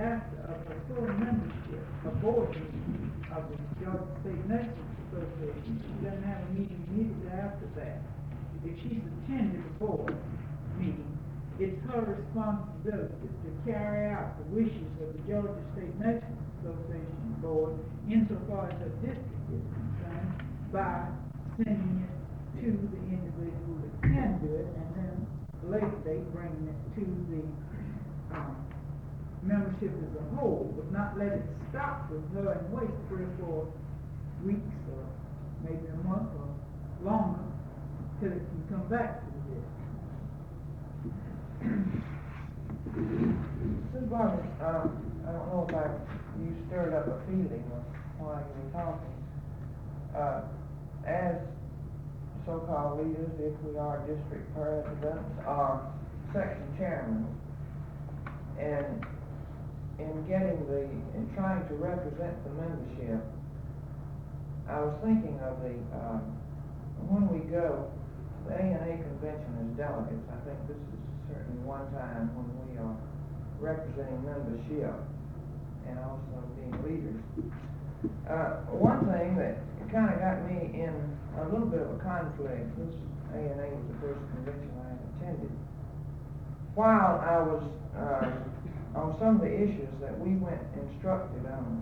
after a full membership, a board meeting of the Georgia State Nurses Association. She doesn't have a meeting immediately after that. If she's attended a board meeting, it's her responsibility to carry out the wishes of the Georgia State Nurses Association board insofar as her district is concerned by sending it to the individual that can do it, and then later date bringing it to the membership as a whole, but not let it stop with her and wait 3 or 4 weeks or maybe a month or longer till it can come back to the district. Ms. Barnes, I don't know if you stirred up a feeling while you were talking. As so-called leaders, if we are district presidents or section chairmen, and in trying to represent the membership, I was thinking of when we go to the A&A convention as delegates. I think this is certainly one time when we are representing membership and also being leaders. One thing that kind of got me in a little bit of a conflict, this A&A was the first convention I attended, while I was on some of the issues that we went instructed on.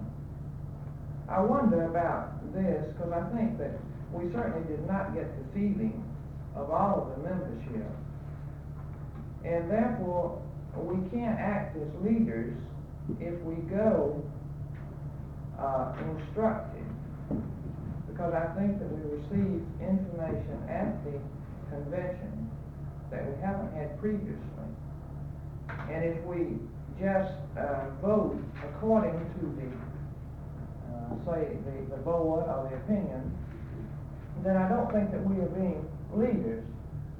I wonder about this because I think that we certainly did not get the feeling of all of the membership, and therefore we can't act as leaders if we go instructed, because I think that we receive information at the convention that we haven't had previously, and if we just vote according to the say the board or the opinion, then I don't think that we are being leaders.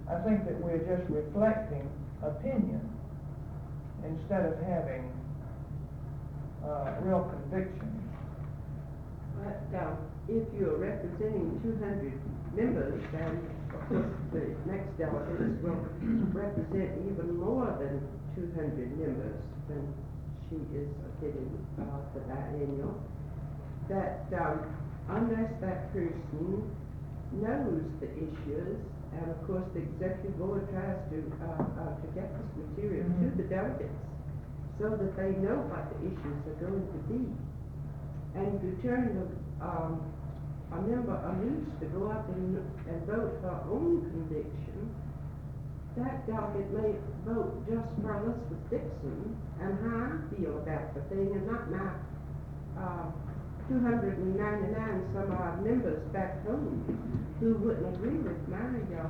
I think that we're just reflecting opinion instead of having real conviction. But if you're representing 200 members, then of course the next delegates will represent even more than 200 members than she is fitted for that annual. That unless that person knows the issues, and of course the executive board tries to get this material to the delegates so that they know what the issues are going to be. And to turn a member loose to go up and vote her own conviction, that delegate may vote just for Elizabeth Dixon and how I feel about the thing, and not my 299 some odd members back home who wouldn't agree with my opinion at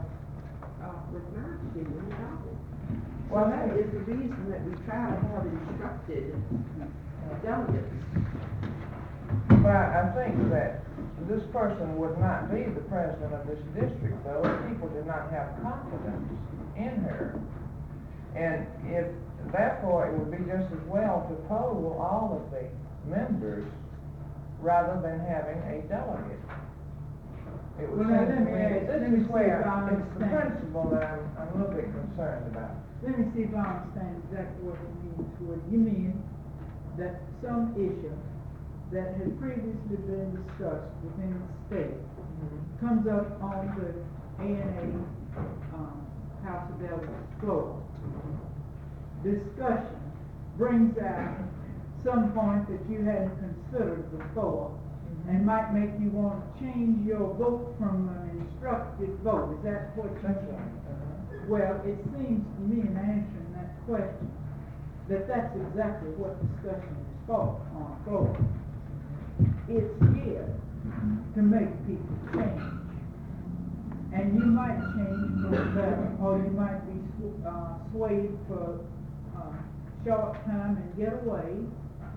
all. Well, that is the reason that we try to have instructed delegates. But I think that this person would not be the president of this district, though, if people did not have confidence in her. And if, therefore, it would be just as well to poll all of the members rather than having a delegate. It would seem to me this is where it's the principle that I'm a little bit concerned about. Let me see if I understand exactly what it means. What you mean that some issue that has previously been discussed within the state comes up on the A&A House of Delegates floor. Discussion brings out some point that you hadn't considered before, and might make you want to change your vote from an instructed vote. Is that what you mean? Well, it seems to me in answering that question that that's exactly what discussion is for on the floor. It's here to make people change. And you might change for the better, or you might be swayed for a short time and get away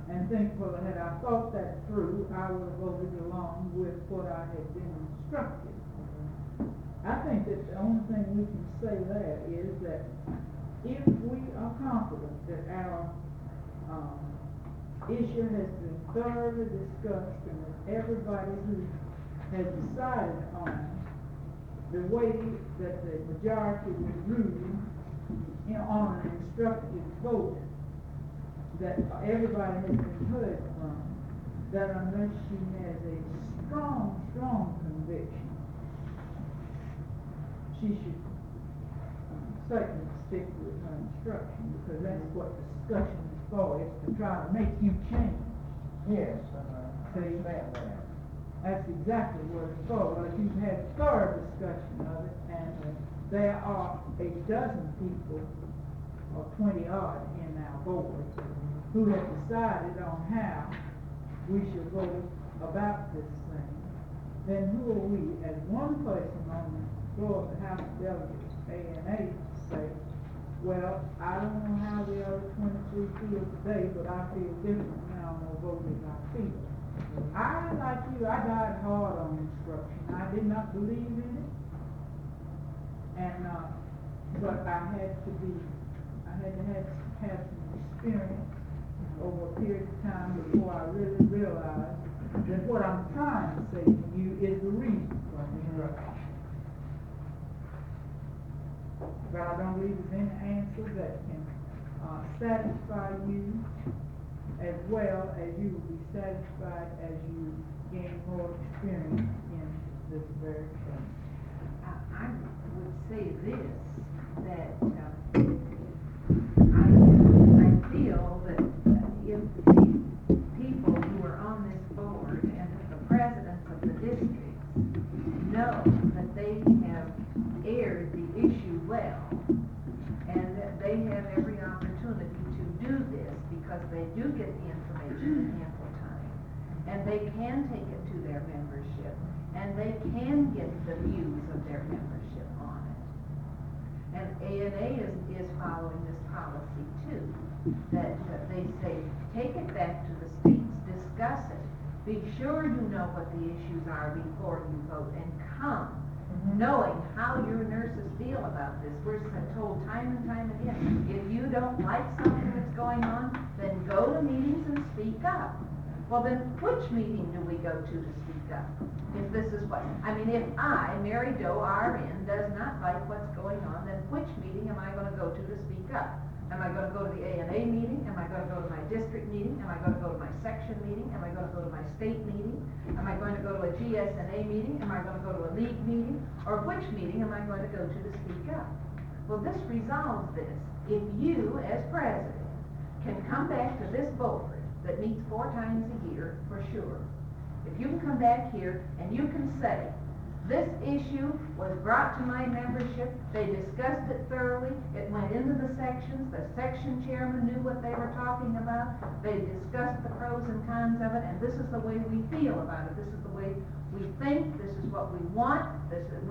and think, well, had I thought that through, I would have voted along with what I had been instructed. I think that the only thing we can say there is that if we are confident that our issue has been thoroughly discussed and that everybody who has decided on the way that the majority would rule on an instructed vote that everybody has been heard from, that unless she has a strong conviction, she should certainly stick with her instruction, because that's what discussion is for, is to try to make you change. Yes, I understand that. That's exactly what it's for. Well, you've had thorough discussion of it, and there are a dozen people, or 20 odd in our board, who have decided on how we should go about this thing. Then who are we, as one person on the floor of the House of Delegates, A&A, say, well, I don't know how the other 23 feel today, but I feel different now, I'm gonna vote as I feel. I, like you, I died hard on instruction. I did not believe in it. And, but I had to have some experience over a period of time before I really realized that what I'm trying to say to you is the reason for instruction. But I don't believe there's any answer that can satisfy you as well as you will be satisfied as you gain more experience in this very thing. I would say this, that I feel that if the people who are on this board and if the presidents of the districts know that they have aired the issue well, and that they have every opportunity to do this because they do get the information in ample time, and they can take it to their membership, and they can get the views of their membership on it. And A&A is following this policy too, that they say, take it back to the states, discuss it, be sure you know what the issues are before you vote, and come knowing how your nurses feel about this. We're told time and time again, if you don't like something that's going on, then go to meetings and speak up. Well, then which meeting do we go to speak up? If this is what, I mean, if I, Mary Doe RN, does not like what's going on, then which meeting am I going to go to speak up? Am I going to go to the A&A meeting? Am I going to go to my district meeting? Am I going to go to my section meeting? Am I going to go to my state meeting? Am I going to go to a GSNA meeting? Am I going to go to a league meeting? Or which meeting am I going to go to speak up? Well, this resolves this. If you, as president, can come back to this board that meets 4 times a year, for sure. If you can come back here and you can say, this issue was brought to my membership, they discussed it thoroughly, it went into the sections, the section chairman knew what they were talking about, they discussed the pros and cons of it, and this is the way we feel about it, this is the way we think, this is what we want,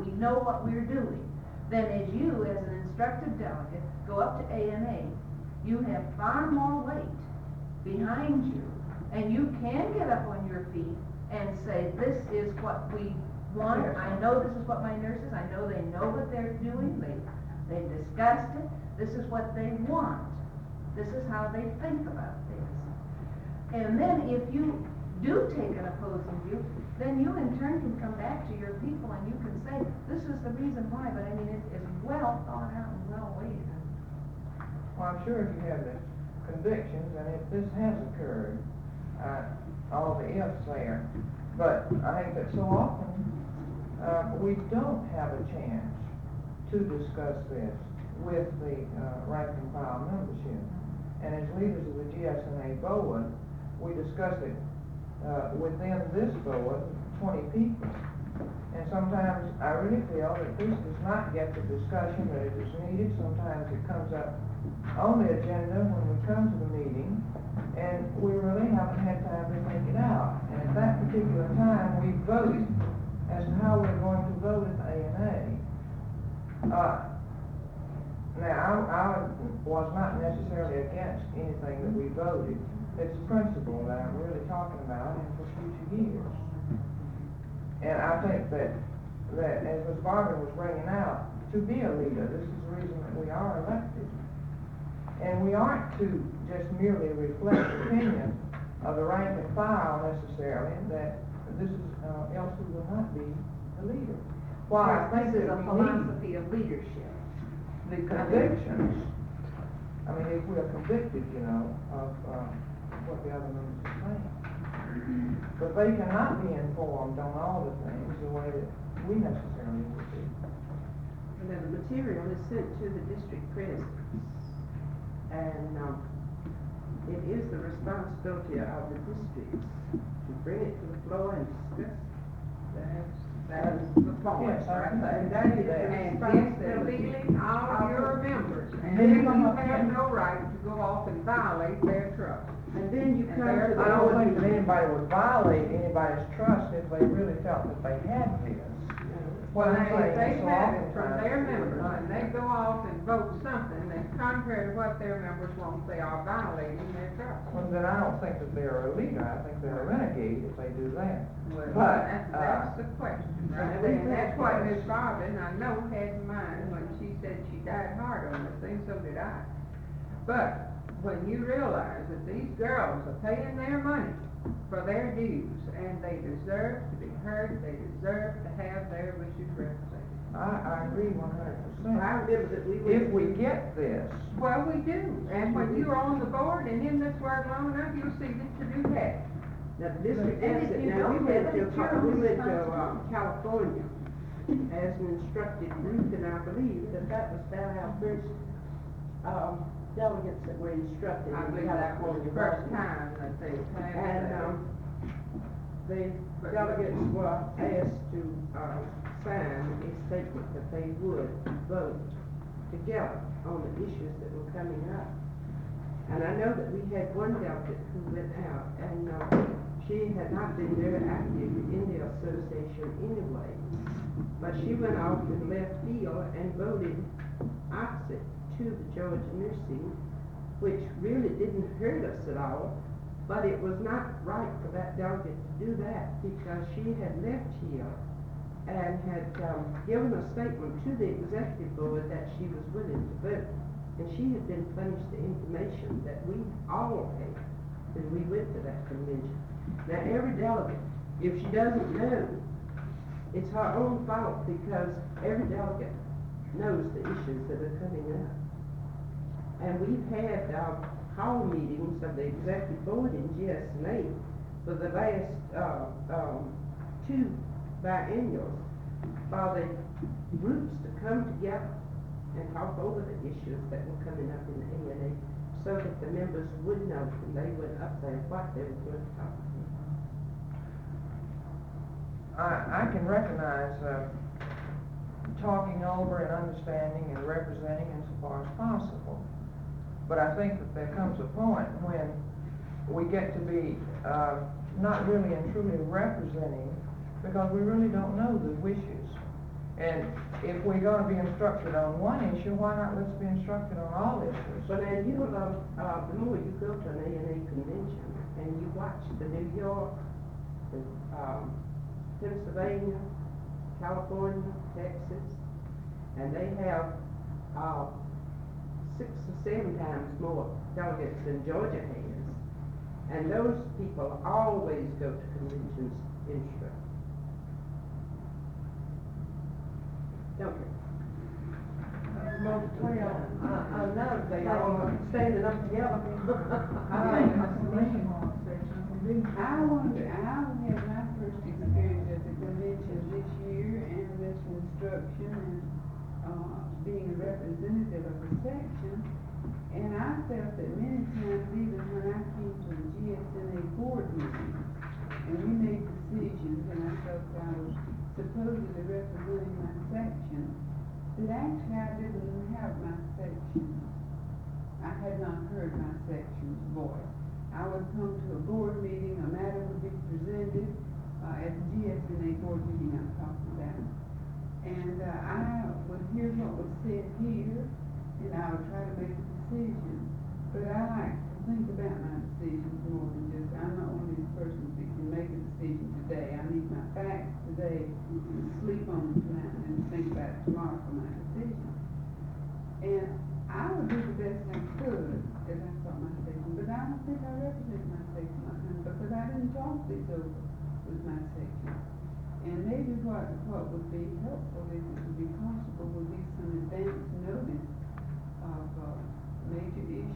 we know what we're doing. Then as you, as an instructed delegate, go up to A&A, you have far more weight behind you, and you can get up on your feet and say, this is what we want, I know this is what my nurses, I know they know what they're doing, they discussed it, this is what they want, this is how they think about this. And then if you do take an opposing view, then you in turn can come back to your people and you can say, this is the reason why, but I mean, it is well thought out and well weighed. Well, I'm sure if you have the convictions, and if this has occurred, all the ifs there, but I think that so often we don't have a chance to discuss this with the rank and file membership. And as leaders of the GSNA board, we discuss it within this board, 20 people. And sometimes I really feel that this does not get the discussion that is needed. Sometimes it comes up on the agenda when we come to the meeting, and we really haven't had time to think it out. And at that particular time, we voted as to how we're going to vote at A&A. Now, I was not necessarily against anything that we voted. It's a principle that I'm really talking about and for future years. And I think that as Ms. Barbara was bringing out, to be a leader, this is the reason that we are elected. And we aren't to just merely reflect the opinion of the rank and file necessarily, that this is, else we will not be the leader. Well, I think This is that a we philosophy of leadership. need the convictions I mean, if we are convicted, you know, of, what the other members are saying. But they cannot be informed on all the things the way that we necessarily would be. And then the material is sent to the district presidents. And, it is the responsibility of the districts to bring it to the floor and discuss. That's the point, Yes, I right there. And that is the And responsibility. disobeying all of your members, and Then then you come you up have here. no right to go off and violate their trust. And then you And come to there- the I don't board think that meeting. anybody would violate anybody's trust if they really felt that they had this. What I'm Now, if saying they is have it from oftentimes their people members, do and they go off and vote something that's contrary to what their members want, they are violating their trust. Well, then I don't think that they're a leader, I think they're a renegade if they do that. Well, But, that's the question, right? we And that's what yes. Ms. Robin, I know, had in mind when she said she died hard on this thing, so did I. But when you realize that these girls are paying their money for their dues, and they deserve to be heard, they deserve to have their wishes represented. I agree 100%. I remember that we were. If we get this, Well, we do, and when you're on the board and in this work long enough, you'll see that you do have. Now, the district And has if it, you now, we don't went have to, it, you're we went to, responsible. California as an instructed group, and I believe that that was about our first, delegates that were instructed I in believe that was California. the first wasn't it? time that they passed And, that. the delegates were asked to, sign a statement that they would vote together on the issues that were coming up. And I know that we had one delegate who went out, and, she had not been very active in the association anyway. But she went off in left field and voted opposite to the Georgia nursing, which really didn't hurt us at all. But it was not right for that delegate to do that, because she had left here and had, given a statement to the executive board that she was willing to vote. And she had been furnished the information that we all had when we went to that convention. Now, every delegate, if she doesn't know, it's her own fault, because every delegate knows the issues that are coming up. And we've had, call meetings of the executive board in GSNA for the last, two biennials, for the groups to come together and talk over the issues that were coming up in the ANA, so that the members would know when they went up there what they were going to talk about. I can recognize, talking over and understanding and representing insofar as possible. But I think that there comes a point when we get to be, not really and truly representing, because we really don't know the wishes. And if we're gonna be instructed on one issue, why not let's be instructed on all issues? But as you know, the more you go to an ANA convention and you watch the New York, the, Pennsylvania, California, Texas, and they have, 6 or 7 times more delegates than Georgia has. And those people always go to conventions instructed. Don't they? Well, I know they all are standing up together. I think that's the Lincoln section, I wonder, I had my first experience at the convention this year, and this instruction, and, being a representative of the section, and I felt that many times, even when I came to a GSNA board meeting, and we made decisions, and I felt I was supposedly representing my section, that actually I didn't have my section. I had not heard my section's voice. I would come to a board meeting, a matter would be presented, at the GSNA board meeting I'm talking about. And, I would hear what was said here, and I would try to make a decision. But I like to think about my decisions more than just, I'm not one of these persons that can make a decision today. I need my facts today, and sleep on them tonight, and then think about it tomorrow for my decision. And I would do the best I could as I thought my section, but I don't think I represent my section like that, because I didn't talk this over with my section. And maybe what would be helpful, if it would be possible, would be some advance notice of, major issues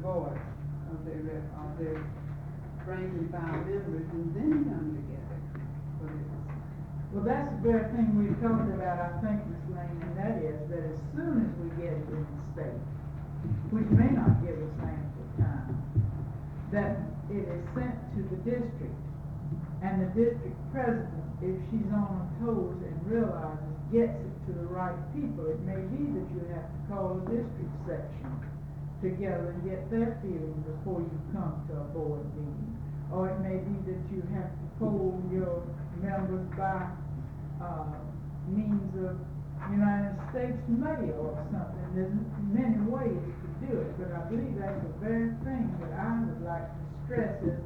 voice of their rank and file members, and then come together for this. Well, that's the very thing we've talked about, I think, Ms. Lane, and that is that as soon as we get it in the state, which may not give us ample time, that it is sent to the district, and the district president, if she's on her toes and realizes, gets it to the right people. It may be that you have to call the district section together and get their feeling before you come to a board meeting. Or it may be that you have to poll your members by, means of United States mail or something. There's many ways to do it, but I believe that's the very thing that I would like to stress as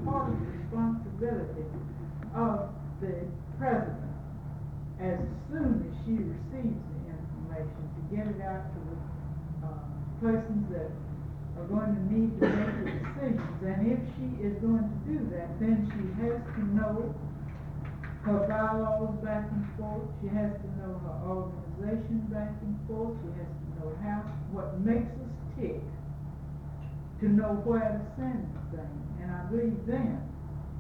part of the responsibility of the president, as soon as she receives the information, to get it out to the persons that are going to need to make the decisions. And if she is going to do that, then she has to know her bylaws back and forth, she has to know her organization back and forth, she has to know what makes us tick, to know where to send the thing. And I believe then,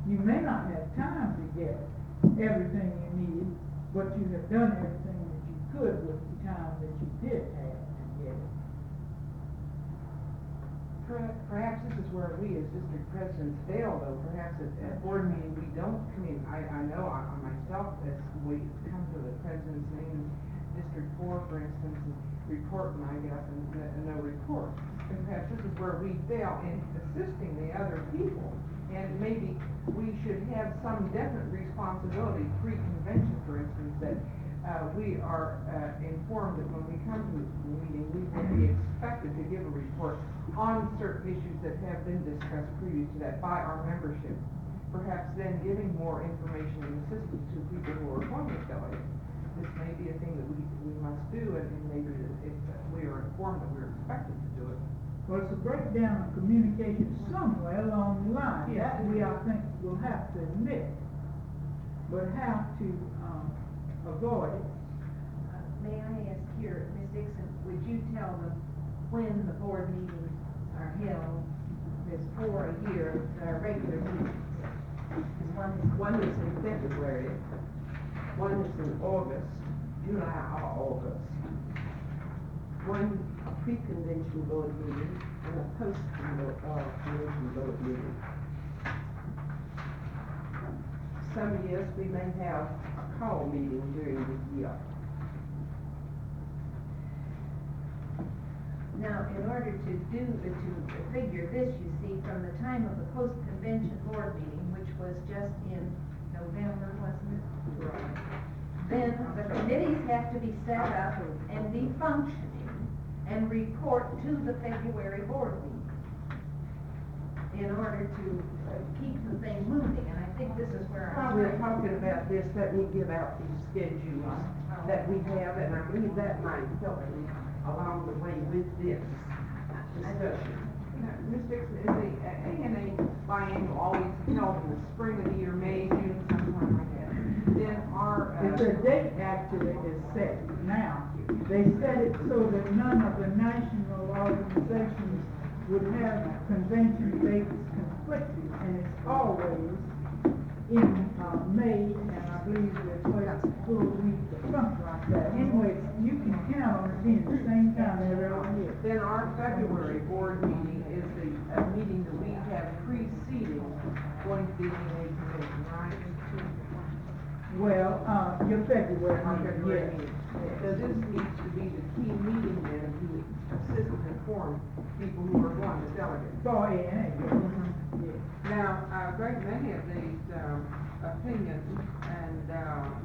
you may not have time to get everything you need, but you have done everything that you could with the time that you did have to get it. Perhaps this is where we as district presidents fail, though. Perhaps at board meeting, we don't communicate. I know on myself, as we come to the president's name, District 4, for instance, and report, and I get up and no report. And perhaps this is where we fail in assisting the other people. And maybe we should have some definite responsibility, pre-convention, for instance, that we are informed that when we come to the meeting, we will be expected to give a report on certain issues that have been discussed previous to that by our membership. Perhaps then giving more information and assistance to people who are appointed delegates. This may be a thing that we must do, and maybe if we are informed that we're expected to do it. Well, it's a breakdown of communication somewhere along the line. Yes. That we, I think, will have to admit, but how to avoid it. May I ask here, Ms. Dixon, would you tell them when the board meetings are held? There's 4 a year that are regular meetings. One is in February, one is in August, July or August. One a pre-convention board meeting and a post-convention board meeting. Some years we may have a call meeting during the year. Now, in order to figure this, you see, from the time of the post-convention board meeting, which was just in November, wasn't it? Right. Then the committees have to be set up and be functioning and report to the February board meeting in order to keep the thing moving, and I think this is where While we're talking about this, let me give out these schedules that we have, and I believe that might help you along the way with this discussion. Ms. Dixon, is the ANA biennial always held in the spring of the year, May, June, sometime like that? Then our If the date actually is set now, they set it so that none of the national organizations would have convention dates conflicting, and it's always in May, and I believe there's a full week or something like that. Anyway, you can count on it being the same time every year. Then our February board meeting is the meeting that we have preceding going to the ANA convention, right? Well, your February Our meeting, February yes. meeting. So this needs to be the key meeting then to assist and inform people who are going as delegates. For ANA, yes. Now, a great many of these opinions and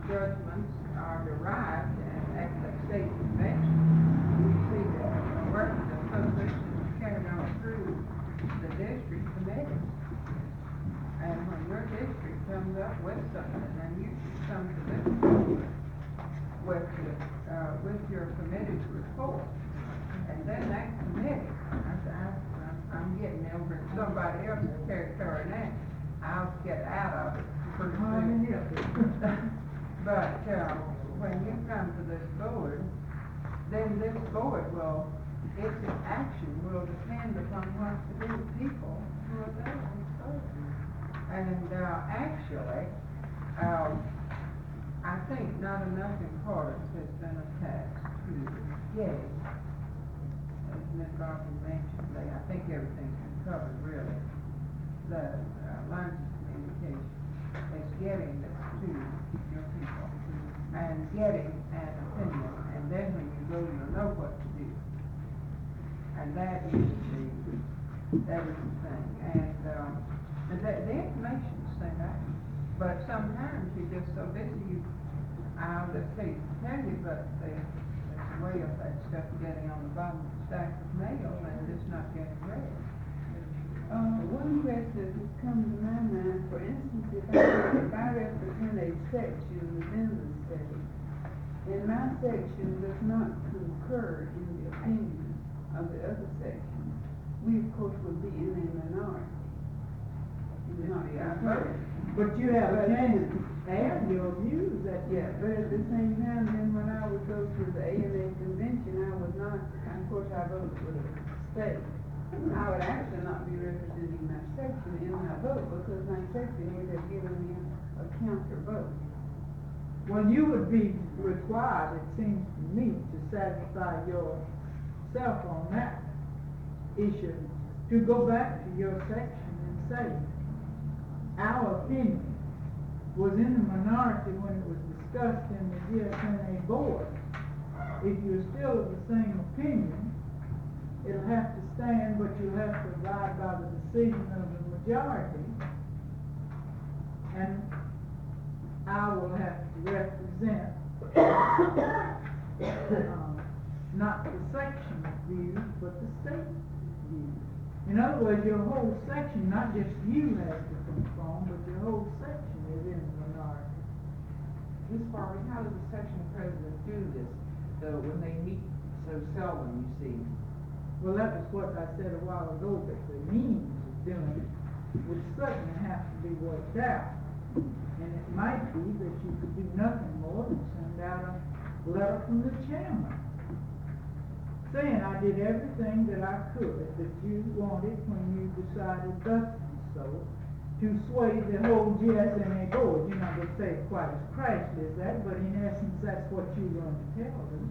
judgments are derived at the state convention. We see that the work of the association is carried on through the district committee. And when your district comes up with something, then you should come to this with your committee's report. And then that committee, I'm getting over in somebody else's territory now, I'll get out of it pretty soon. But, when you come to this board, then this board will its action will depend upon what the people who are there on the board. And, actually, I think not enough importance has been attached to getting, as Ms. Garvin mentioned, I think everything's been covered really. The lines of communication is getting this to your people and getting an opinion, and then when you go, you'll know what to do. And that is the thing. And the information's sent out, but sometimes you're just so busy, I'll just hate to tell you, but there's a way of that stuff getting on the bottom of the stack of mail and it's not getting read. One question that's come to my mind, for instance, if I represent a section within the state, and my section does not concur in the opinion of the other section, we of course would be in a minority. We would not concur. But you have a chance to add your views at Yeah, but at the same time, then when I would go to the AMA convention, I would not, of course, I voted for the state. I would actually not be representing my section in my vote, because my section would have given me a counter vote. Well, you would be required, it seems to me, to satisfy yourself on that issue, to go back to your section and say, our opinion was in the minority when it was discussed in the GSNA board. If you're still of the same opinion, it'll have to stand, but you'll have to abide by the decision of the majority. And I will have to represent, not the section views, but the state views. In other words, your whole section, not just you has to conform, but your whole section is in the minority. Ms. Farley, how does the section president do this, though, when they meet so seldom, you see? Well, that was what I said a while ago, that the means of doing it would certainly have to be worked out. And it might be that you could do nothing more than send out a letter from the chairman, saying I did everything that I could that you wanted when you decided thus and so, to sway the whole GSNA board. You're not going to say it quite as crassly as that, but in essence, that's what you're going to tell them.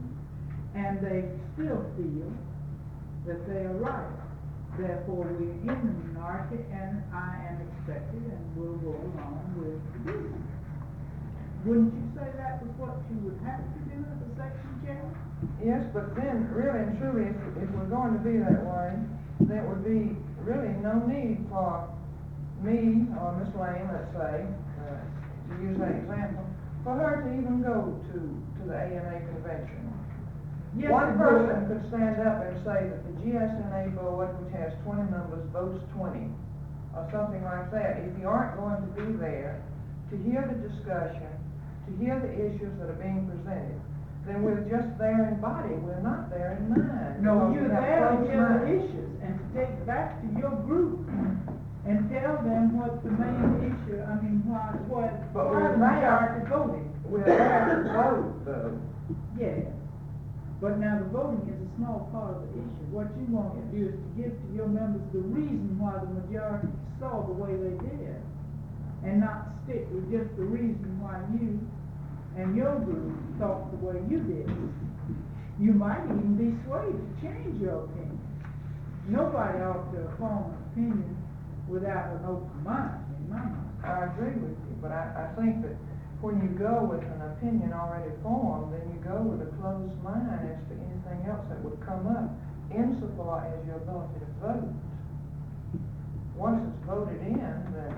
And they still feel that they are right. Therefore, we're in the minority, and I am expected and will go along with the business. Wouldn't you say that was what you would have to do as a section chairman? Yes, but then, really and truly, if we're going to be that way, there would be really no need for me, or Miss Lane, let's say, to use that example, for her to even go to the AMA convention. Yes, One it person would. could stand up and say that the GSNA board, which has 20 members, votes 20, or something like that. If you aren't going to be there to hear the discussion, to hear the issues that are being presented, then we're just there in body, we're not there in mind. No, because you're we have there to closed hear the minds. issues and to take back to your group and tell them what the main issue, why But the we're majority voted. We're there to vote, though. Yes, but now the voting is a small part of the issue. What you want to do is to give to your members the reason why the majority saw the way they did, and not stick with just the reason why you and your group thought the way you did. You might even be swayed to change your opinion. Nobody ought to form an opinion without an open mind, in my mind. I agree with you, but I think that when you go with an opinion already formed, then you go with a closed mind as to anything else that would come up, insofar as your ability to vote. Once it's voted in, then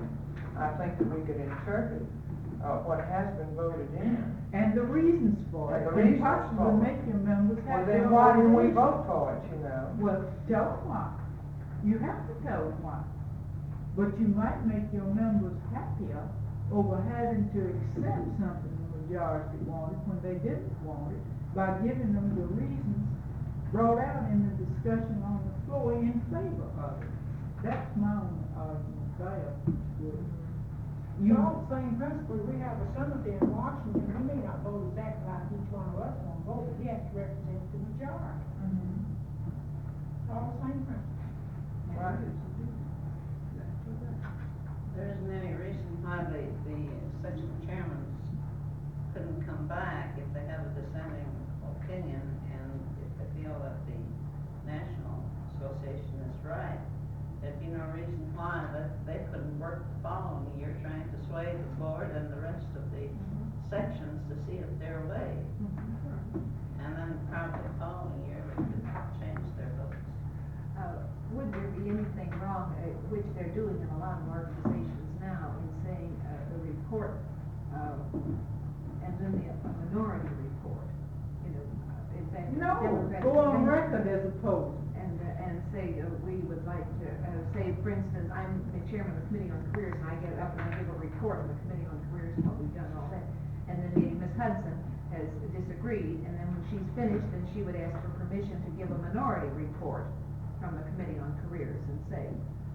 I think that we could interpret what has been voted in. And the reasons for it, And the and reasons possibly for it. make your members Well, have then their why didn't own we reasons. vote for it, you know? Well, tell them why. You have to tell them why. But you might make your members happier over having to accept something the majority wanted when they didn't want it, by giving them the reasons brought out in the discussion on the floor in favor of it. That's my only argument there. You all the same principle, we have a senator in Washington, he may not vote exactly like each one of us want to vote, but he has to represent the majority. all the same principles. Right. There isn't any reason why the section chairmans couldn't come back if they have a dissenting opinion, and if they feel that the National Association is right, there'd be no reason why that they couldn't work the following year trying to sway the board and the rest of the sections to see if they're way. And then probably the following year they could change their votes. Would there be anything wrong, which they're doing in a lot of organizations now, in saying a report, and then a minority report? You know, in fact, No, Democrats go on convention- record as opposed. And say, we would like to, say, for instance, I'm the chairman of the Committee on Careers, and I get up and I give a report on the Committee on Careers, and what we've done, and all that. And then maybe Ms. Hudson has disagreed, and then when she's finished, then she would ask for permission to give a minority report from the Committee on Careers and say,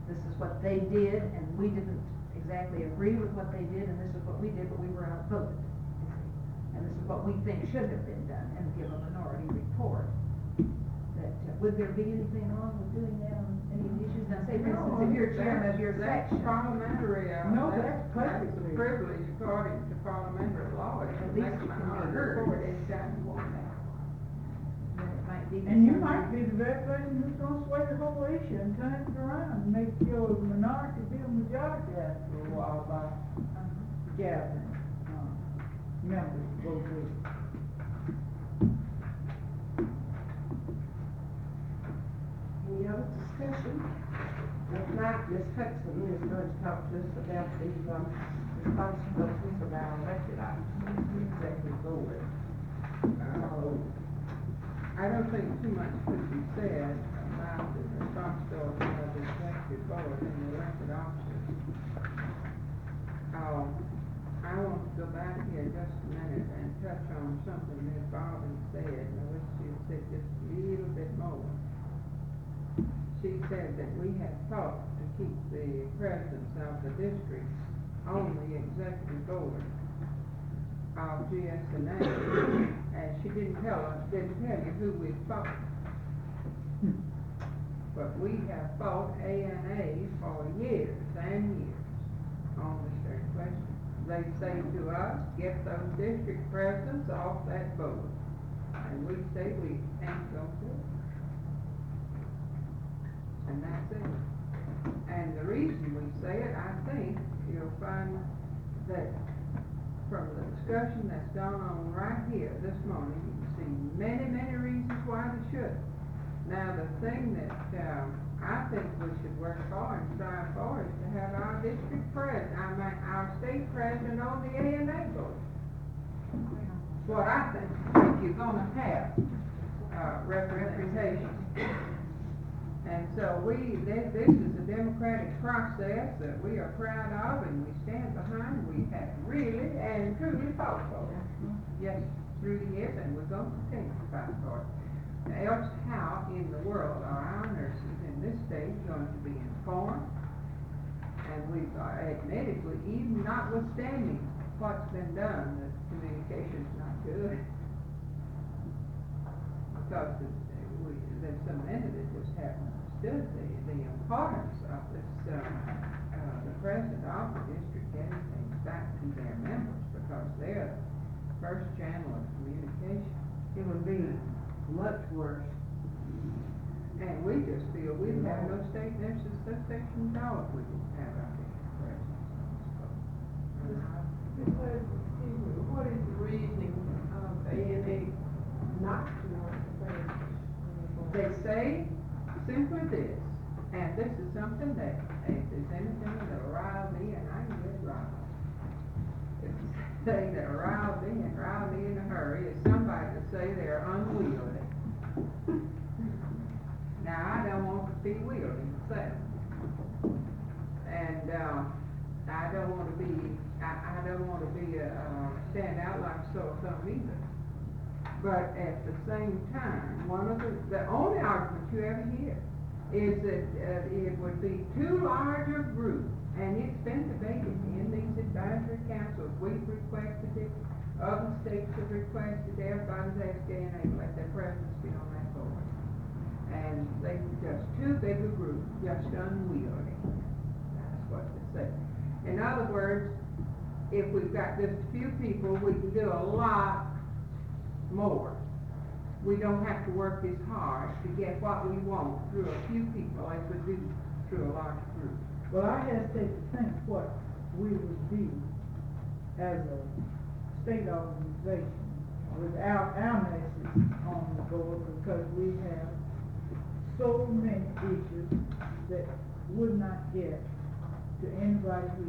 this is what they did, and we didn't exactly agree with what they did, and this is what we did, but we were outvoted. You see. And this is what we think should have been done, and give a minority report. That, would there be anything wrong with doing that on any of the issues? Now, say, for instance, if you're chairman of your That's section. parliamentary, No, that's that's perfectly- a privilege according to parliamentary law. It's At the least next it can be minority heard. report anytime you want that. Then it might be. And you might be the very person who's gonna sway the whole issue and turn it around and make your minority be a majority after a while by gathering, members both ways. Any other discussion? If not, Ms. Hudson is going to talk to us about the, responsibilities of our elected officers, the executive board. I don't think too much could be said about the responsibility of the executive board and the elected officers. I want to go back here just a minute and touch on something that Barbara said, and I wish she had said just a little bit more. She said that we had fought to keep the presidents of the districts on the executive board of GSNA, and she didn't tell you who we fought. But we have fought ANA for years and years on this very question. They say to us, get those district presidents off that board. And we say we ain't gonna do it. And that's it. And the reason we say it, I think, you'll find that from the discussion that's gone on right here this morning, you can see many, many reasons why they should. Now, the thing that, I think we should work for and strive for is to have our district president, our state president on the ANA board. That's what I think, if you're gonna have, representation. And so this is a democratic process that we are proud of and we stand behind. We have really and truly fought for it. Yes, through the years, and we're going to continue to fight for it. Now, else how in the world are our nurses in this state going to be informed? And we've admittedly, even notwithstanding what's been done, the communication's not good. Because there's so many that just haven't understood the importance of this, the president of the district getting things back to their members, because they're the first channel of communication. It would be much worse. And we just feel we'd have no state nurses association at all if we didn't have our district presidents. What is the reasoning of ANA not to want to pay? They say simply this, and this is something that, if there's anything that'll rile me, and I can get riled. It's the thing that'll rile me in a hurry, is somebody to say they're unwieldy. Now, I don't want to be wieldy myself. And, I don't want to be, stand out like a sore thumb either. But at the same time, one of the only argument you ever hear is that, it would be too large a group, and it's been debated in these advisory councils. We've requested it, other states have requested, everybody's asked ANA to let their presidents be on that board. And they just too big a group, just unwieldy. That's what they say. In other words, if we've got just a few people, we can do a lot more. We don't have to work as hard to get what we want through a few people as we do through a large group. Well, I hesitate to think what we would be as a state organization without our masses on the board, because we have so many issues that would not get to anybody who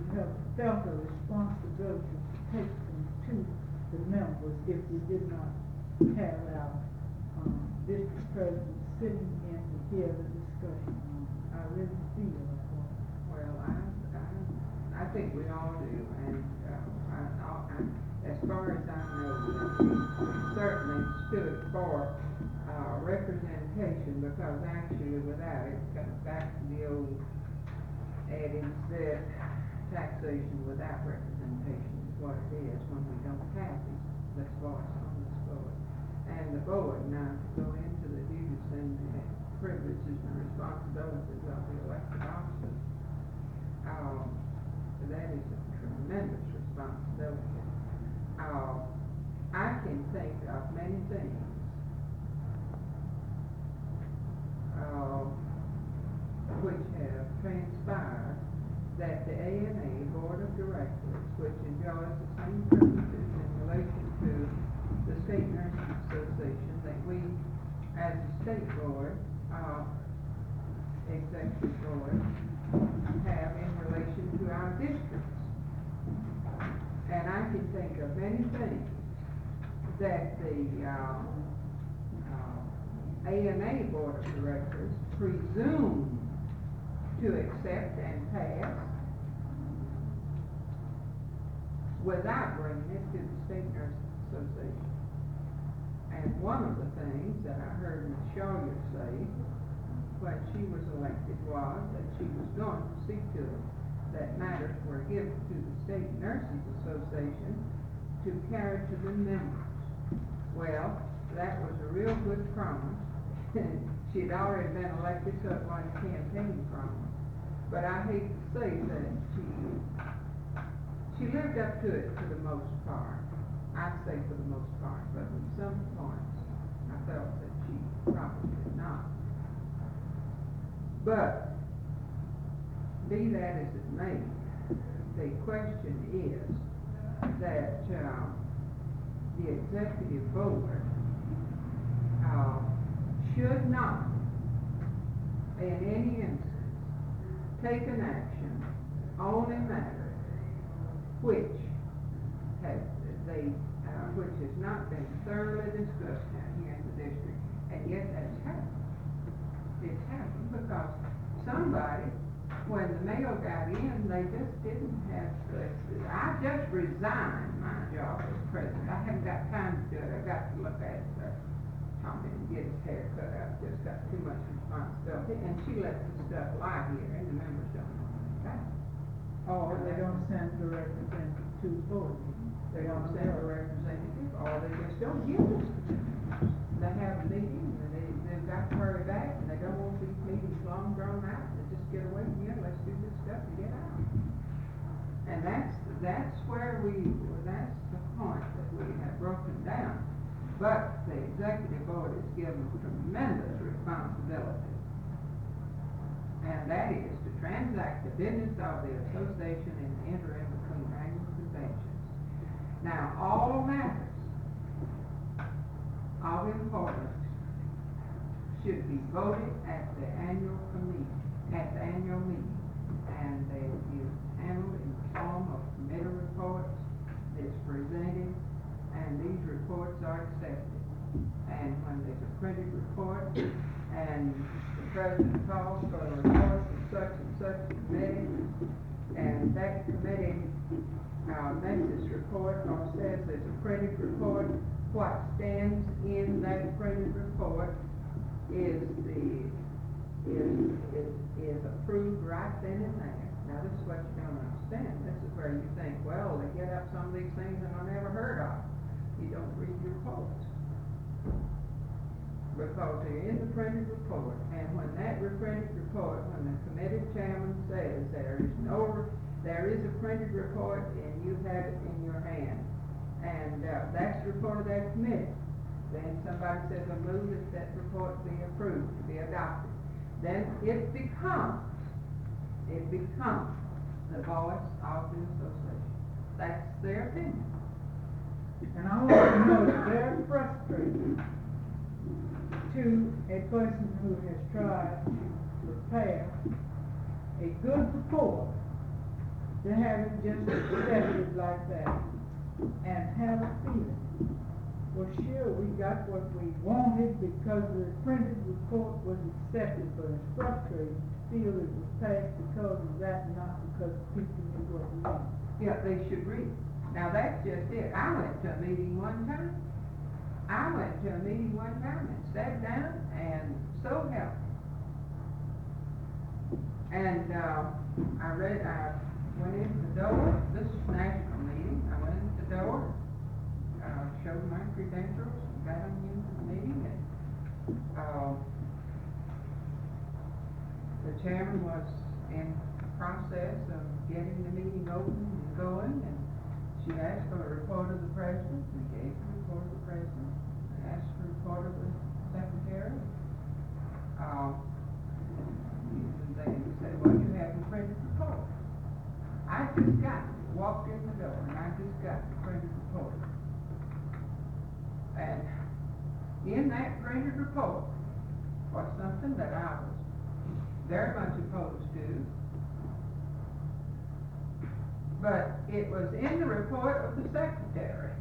felt a responsibility to take them to the members if we did not have our district president sitting in to hear the discussion. I really feel that way. Well, I think we all do, and as far as I know, we certainly stood for representation, because actually without it, comes back to the old adage that taxation without representation is what it is when we don't have this voice on this board. And the board, now to go into the duties and the privileges and responsibilities of the elected officers, that is a tremendous responsibility. I can think of many things which have transpired that the ANA Board of Directors, which enjoys the same privileges in relation to the State Nursing Association, that we, as a state board, executive board, have in relation to our districts. And I can think of many things that the ANA Board of Directors presume to accept and pass without bringing it to the State Nursing Association. And one of the things that I heard Ms. Sawyer say when she was elected was that she was going to see to it that matters were given to the State Nurses Association to carry to the members. Well, that was a real good promise. She had already been elected, so it wasn't a campaign promise. But I hate to say that she lived up to it for the most part. I'd say for the most part, but at some points I felt that she probably did not. But be that as it may, the question is that the executive board should not, in any instance, take an action on a matter which has not been thoroughly discussed down here in the district, and yet that's happened. It's happened because somebody, when the mail got in, they just didn't have I just resigned my job as president. I haven't got time to do it. I've got to look at Tommy and get his hair cut. I've just got too much responsibility. And she lets the stuff lie here, and the members don't know anything about it. Or they don't send the representative to the board. They don't send a representative, or they just don't give us the members. They have a meeting, and they've got to hurry back, and they don't want these meetings long drawn out. They just get away from here, let's do this stuff and get out. And that's where that's the point that we have broken down. But the executive board is given tremendous responsibility. And that is to transact the business of the association and enter in between annual conventions. Now, all matters of importance should be voted at the annual meeting, and they is handled in the form of committee reports. It's presented, and these reports are accepted. And when there's a printed report, and the president calls for a report from such and such committee, and that committee makes its report or says there's a printed report, what stands in that printed report is approved right then and there. Now this is what you don't understand. This is where you think, well, they get up some of these things that I never heard of. You don't read your reports. because they're in the printed report, and when that printed report, when the committee chairman says there is a printed report and you have it in your hand, and, that's the report of that committee, then somebody says, I move that report be approved, be adopted, then it becomes the voice of the association. That's their opinion. And I want to know it's very frustrating to a person who has tried to prepare a good report to have it just accepted like that and have a feeling. Well, sure, we got what we wanted because the printed report was accepted, but it's frustrating to feel it was passed because of that, not because people knew what we wanted. Yeah, they should read. Now, that's just it. I went to a meeting one time and sat down and so helped. And, I went into the door, this is a national meeting, I went into the door, showed my credentials, got them into the meeting, and, the chairman was in process of getting the meeting open and going, and she asked for a report of the president, we gave the report of the president, asked for a report of the secretary. And they said, well, you have the printed report. I just walked in the door, and I just got the printed report. And in that printed report was something that I was very much opposed to. But it was in the report of the secretary,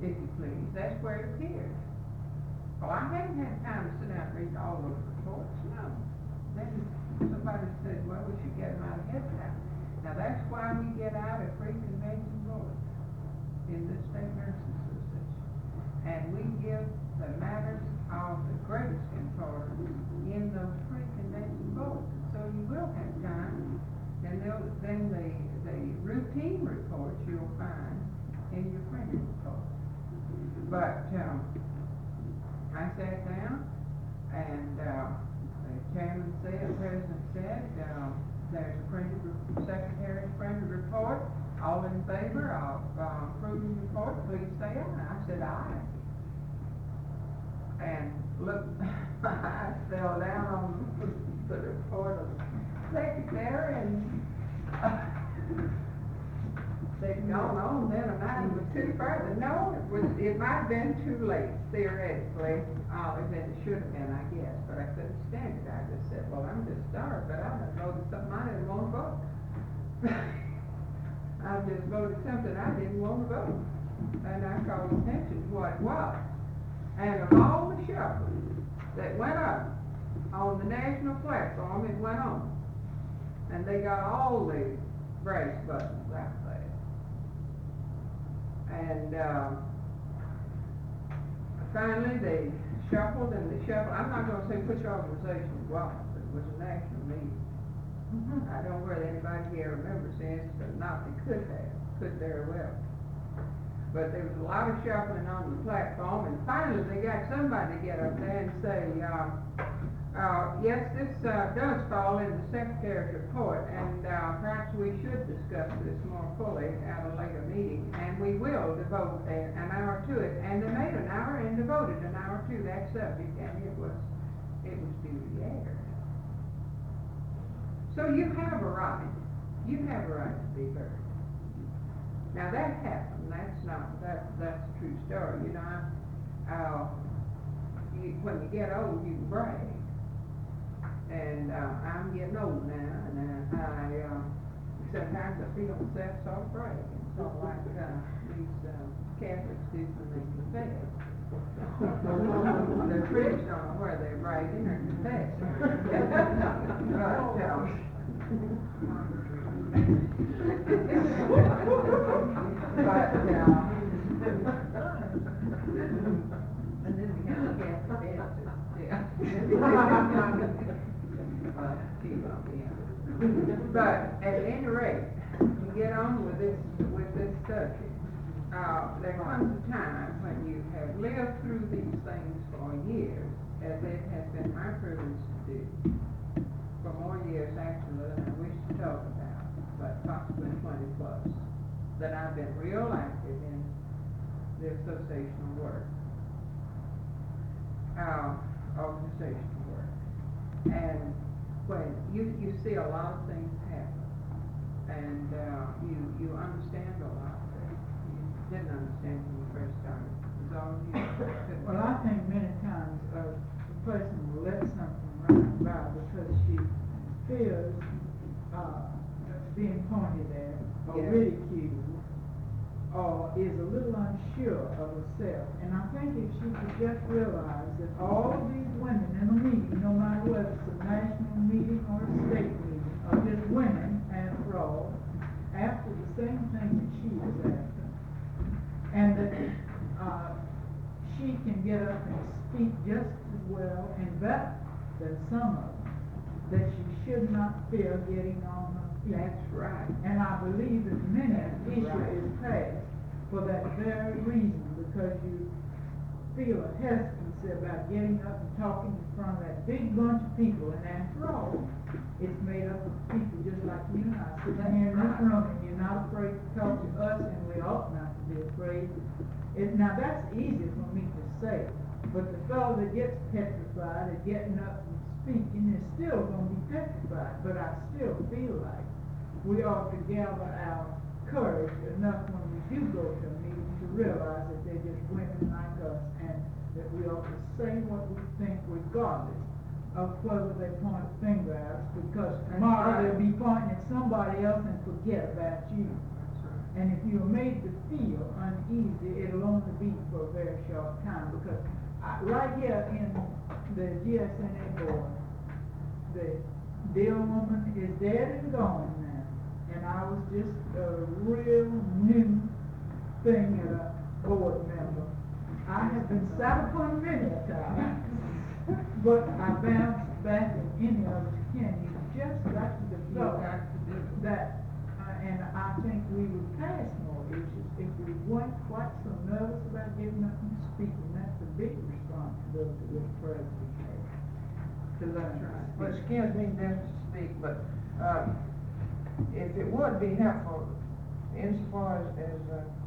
if you please. That's where it appeared. Well, I hadn't had time to sit down and read all those reports, no. Then somebody said, well, we should get them out ahead of time. Now, that's why we get out a free convention bulletin in the State Nurses Association. And we give the matters of the greatest importance in those free convention bulletins. So you will have time, and then the routine reports you'll find in your printed report. But, I sat down, and, the chairman said, the president said, there's a secretary's printed report, all in favor of, approving the report, please say aye. I said aye. And look, I fell down on the report of the secretary, and, they'd gone on then, and I was too further. No, it might have been too late, theoretically, than it should have been, I guess, but I couldn't stand it. I just said, well, I'm just starved, but I done voted something I didn't want to vote. I just voted something I didn't want to vote, and I called attention to what it was. And of all the shuffling that went up on the national platform, it went on. And they got all the brace buttons out there. And, finally, they shuffled and they shuffled. I'm not gonna say which organization it was, but it was a national meeting. I don't know whether anybody here remembers this, but not they could very well. But there was a lot of shuffling on the platform, and finally they got somebody to get up there and say, yes, this does fall in the secretary's report, and perhaps we should discuss this more fully at a later meeting, and we will devote an hour to it. And they made an hour and devoted an hour to that subject, and it was duly aired. So you have a right to be heard. Now that happened. That's a true story. You know, when you get old, you can brag. And I'm getting old now, and I sometimes I feel myself sort of bragging, sort of like these Catholics do when they confess. The priests don't know where they're bragging or confessing. And then we have the Catholic answers, yeah. But at any rate, you get on with this subject. There comes a time when you have lived through these things for years, as it has been my privilege to do for more years actually than I wish to talk about, but possibly 20 plus, that I've been real active in the associational work, organizational work. And when you see a lot of things happen, and you understand a lot that you didn't understand when you first started. It's all you. Well, I think many times a person will let something run by because she fears being pointed at or Yeah. ridiculed, or is a little unsure of herself. And I think if she could just realize that all of these women in a meeting, no matter whether it's a national meeting or a state meeting, are just women after all, after the same thing that she is after. And that she can get up and speak just as well and better than some of them, that she should not fear getting on her feet. That's right. And I believe that many That's issue right. is passed for that very reason, because you feel a hesitancy about getting up and talking in front of that big bunch of people. And after all, it's made up of people just like you and I, sitting here in this room, and you're not afraid to talk to us, and we ought not to be afraid. Now that's easy for me to say, but the fellow that gets petrified at getting up and speaking is still going to be petrified. But I still feel like we ought to gather our courage enough when we do go to a meeting to realize that they're just women like us, and that we ought to say what we think regardless of whether they point a finger at us, because tomorrow right. they'll be pointing at somebody else and forget about you. That's right. And if you're made to feel uneasy, it'll only be for a very short time, because right here in the GSNA board, the dear woman is dead and gone now, and I was just a real new thing at a board member. I have been sat upon many a time, but I bounced back, and any of us can. You just got to develop got to do it. that, and I think we would pass more issues if we weren't quite so nervous about getting up and speaking. That's a big responsibility that the president has to learn. Well, excuse me, Dennis, to speak, but, if it would be helpful, insofar as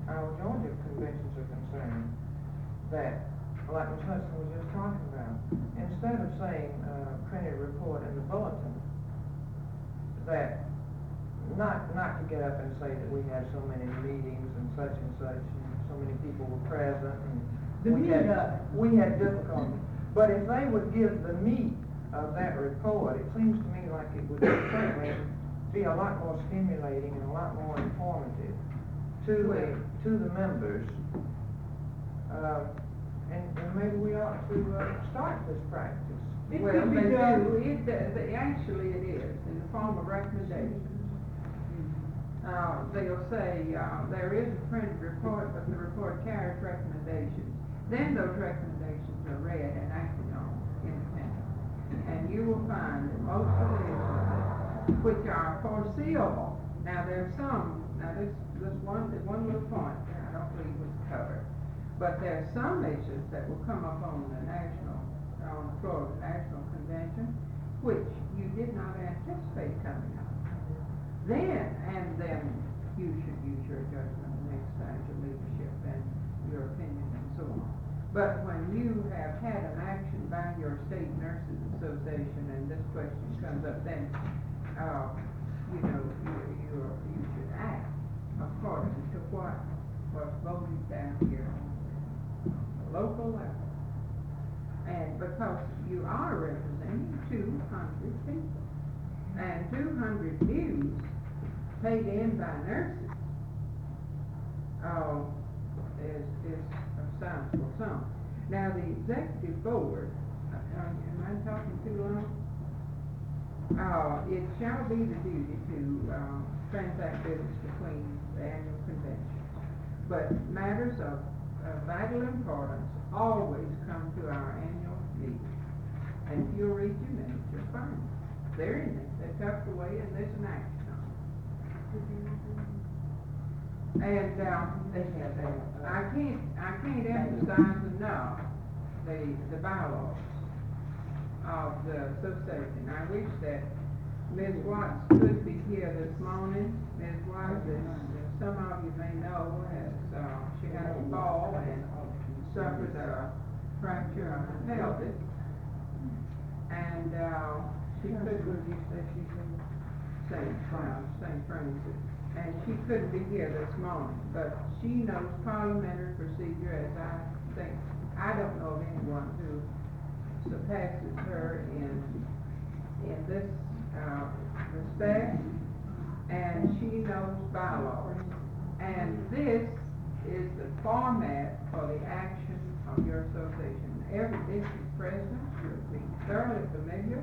our Georgia conventions are concerned, that, like Ms. Hudson was just talking about, instead of saying, printed report in the bulletin, that, not to get up and say that we had so many meetings and such, and so many people were present, and we had difficulty. But if they would give the meat of that report, it seems to me like it would certainly be a lot more stimulating and a lot more informative to the members. And maybe we ought to start this practice. It Well, could be they done. do, actually it is, in the form of recommendations. They'll say, there is a printed report, but the report carries recommendations. Then those recommendations are read and acted on independently. And you will find that most of the issues which are foreseeable, now there's some, this one little point there I don't believe was covered. But there are some issues that will come up on the floor of the National Convention, which you did not anticipate coming up. Then you should use your judgment the next time, your leadership and your opinion and so on. But when you have had an action by your state nurses association and this question comes up, then, you should act according to what was voted down here on the local level. And because you are representing 200 people, and 200 dues paid in by nurses, is substantial sum. Now, the executive board, am I talking too long? It shall be the duty to transact business between the annual conventions. But matters of vital importance always come to our annual meeting. And if you'll read your minutes, you'll find them. They're in there, they're tucked away, and there's an action on it. And, I can't emphasize enough the bylaws. of the association. I wish that Ms. Watts could be here this morning. Ms. Watts, as some of you may know, she had a fall and suffered a fracture of her pelvis. And, she couldn't, you said she's in St. Francis. And she couldn't be here this morning, but she knows parliamentary procedure as I think. I don't know of anyone who surpasses her in this, respect, and she knows bylaws. And this is the format for the action of your association. Every district president should be thoroughly familiar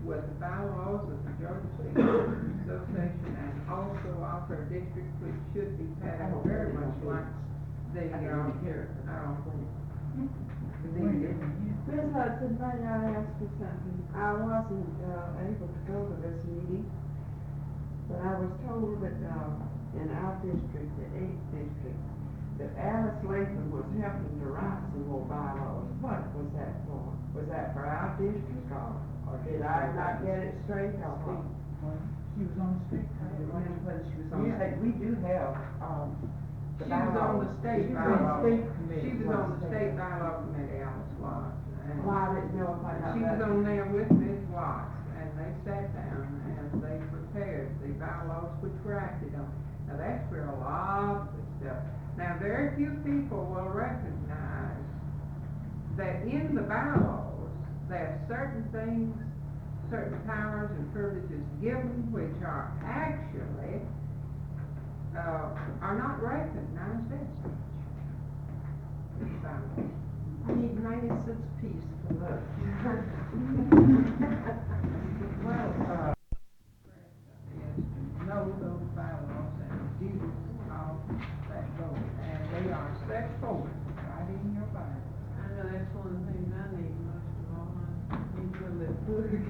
with the bylaws of the Georgia State Association and also of her district, which should be patterned very much like the, Ms. Hudson, may I ask you something? I wasn't, able to go to this meeting, but I was told that, in our district, the 8th district, that Alice Latham was helping to write some more bylaws. What was that for? Was that for our district, or did I not get it straight, or what? She was on the state. When she was on the state, we do have, the she was on the state bylaw. state committee. She was on the state bylaw committee, Alice was. And Well, I didn't know if I got she was that. on there with Ms. Watts, and they sat down and they prepared the bylaws which were acted on. Now, that's where a lot of the stuff. Now, very few people will recognize that in the bylaws, there are certain things, certain powers and privileges given which are actually, are not recognized as such. in bylaws. I need 96 piece for that. Well, is to know those bylaws and the duties of that board, and they are set forth right in your Bible. I know that's one of the things I need most of all, I need to live good.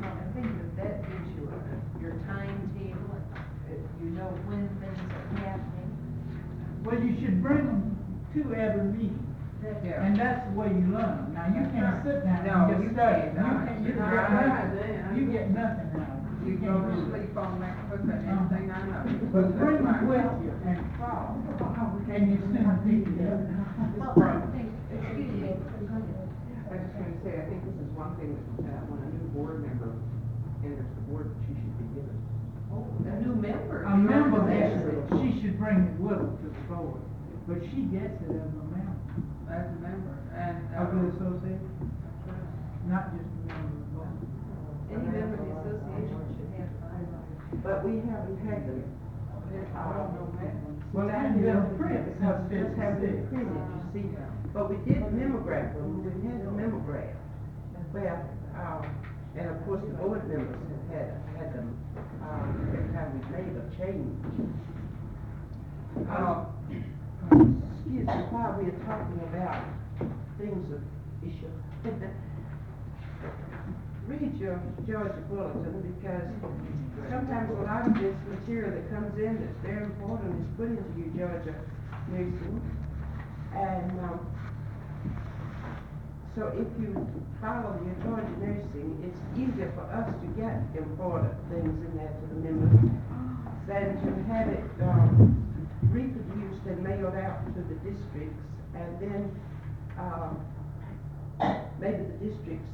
I think that gives you your timetable, and you know when things are happening. Well, you should bring them to every meeting, Yeah. and that's the way you learn. Now, you can't sit down No, and you just study. can't. You No, get I nothing. You get nothing out of it. You go can't to do it. sleep on that, put that anything I know. But bring them with you and follow, and you send people there. Well, I think, excuse me, go ahead. I was just gonna say, I think this is one thing that, when a new board member enters the board, that she should be given. Oh, a new member. A member has it, she should bring it with her to the board, but she gets it as a member As a member, and. of the association, not just a member of the board. Any member of the association should have bylaws. But we haven't had them. I don't know that one. Well, that has been a print Because since we just haven't been '56. printed, you see. But we did memograph them, we had the memograph. Well, and of course, the board members have had them, every time we made a change. Excuse me, while we are talking about things of issue, read your Georgia Bulletin, because sometimes a lot of this material that comes in that's very important is put into your Georgia Newsome. And, so if you follow your Georgia nursing, it's easier for us to get important things in there to the members than to have it, reproduced and mailed out to the districts, and then, maybe the districts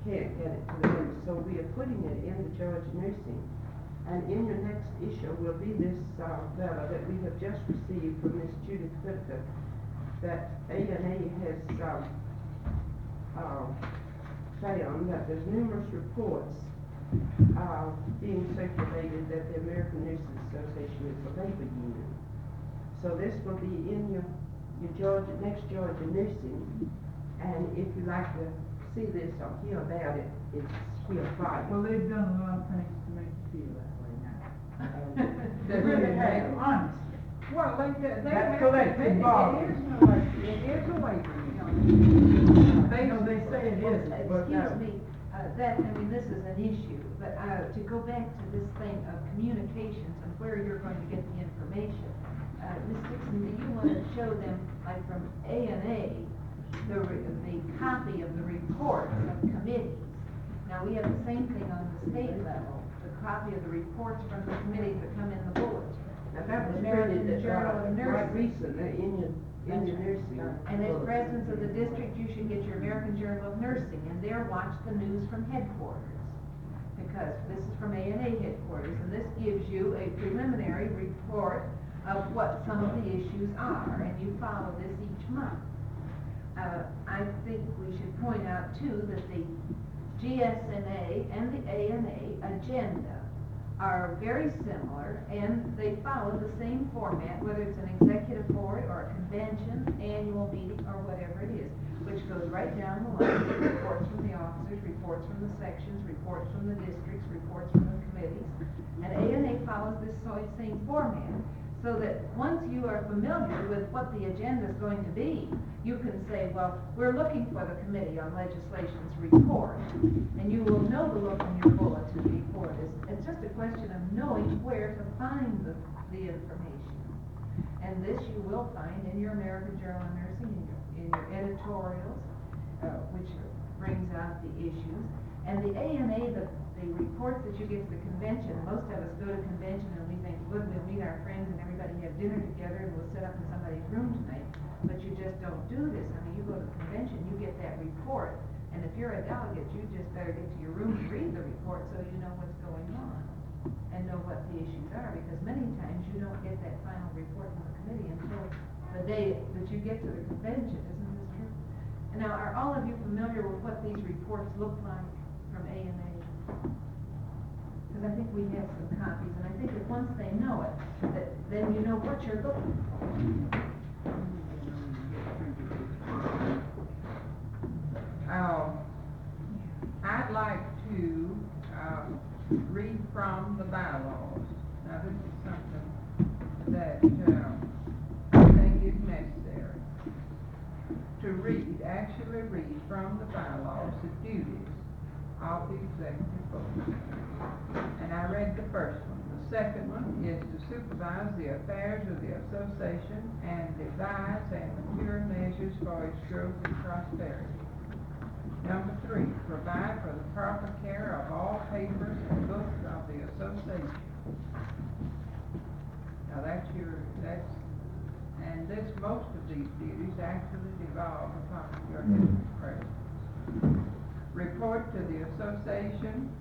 can't get it to the members. So we are putting it in the Georgia nursing. And in your next issue will be this, letter that we have just received from Miss Judith Clifton, that ANA has, found that there's numerous reports, being circulated that the American Nurses Association is a labor union. So this will be in your Georgia, next Georgia nursing, and if you like to see this or hear about it, it's here Friday. Well, they've done a lot of things to make you feel that way now. They really have, honestly. Well, they That have, collective it bargaining. is a labor union. They know, they say it Well, isn't, but. excuse me, this is an issue, but, to go back to this thing of communications and where you're going to get the information, Ms. Dixon, do you want to show them, like from ANA, the copy of the reports of committees. Now, we have the same thing on the state level, the copy of the reports from the committees that come in the bulletin. And that was American printed, Journal of right Nursing. recently in your nursing. And as presidents of the district, you should get your American Journal of Nursing, and there watch the news from headquarters. Because this is from ANA headquarters, and this gives you a preliminary report of what some of the issues are, and you follow this each month. I think we should point out too that the GSNA and the ANA agenda are very similar, and they follow the same format, whether it's an executive board or a convention, annual meeting, or whatever it is, which goes right down the line, reports from the officers, reports from the sections, reports from the districts, reports from the committees. And ANA follows this same format, so that once you are familiar with what the agenda is going to be, you can say, well, we're looking for the Committee on Legislation's report, and you will know to look in your bulletin before this. It's just a question of knowing where to find the information. And this you will find in your American Journal of Nursing, in your editorials, which brings out the issues. And the ANA, the reports that you get to the convention, most of us go to convention and we think, good, we'll meet our friends and everybody have dinner together and we'll sit up in somebody's room tonight. But you just don't do this. I mean, you go to the convention, you get that report, and if you're a delegate, you just better get to your room and read the report so you know what's going on and know what the issues are, because many times you don't get that final report from the committee until the day that you get to the convention. Isn't this true? And now, are all of you familiar with what these reports look like from ANA? Because I think we have some copies, and I think that once they know it, then you know what you're looking for. I'd like to read from the bylaws. Now, this is something that I think is necessary. Actually read from the bylaws the duties of the executive board. And I read the first one. The second one is to supervise the affairs of the association and devise and mature measures for its growth and prosperity. Number 3, provide for the proper care of all papers and books of the association. Now most of these duties actually devolve upon your president. Report to the association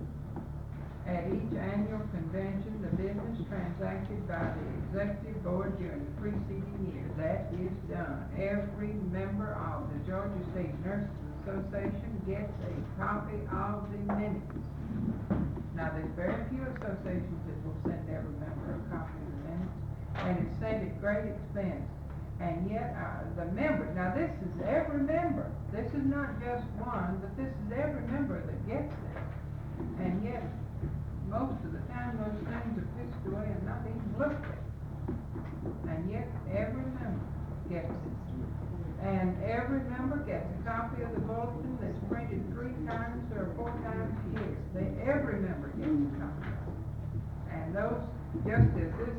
at each annual convention the business transacted by the executive board during the preceding year. That is done. Every member of the Georgia State Nurses Association gets a copy of the minutes. Now, there's very few associations that will send every member a copy of the minutes, and it's sent at great expense. And yet, the member, now this is every member. This is not just one, but this is every member that gets them. And yet, most of the time, those things are pissed away and not even looked at. And yet, every member gets it. And every member gets a copy of the bulletin that's printed 3 times or 4 times a year. Every member gets a copy. And those, just as this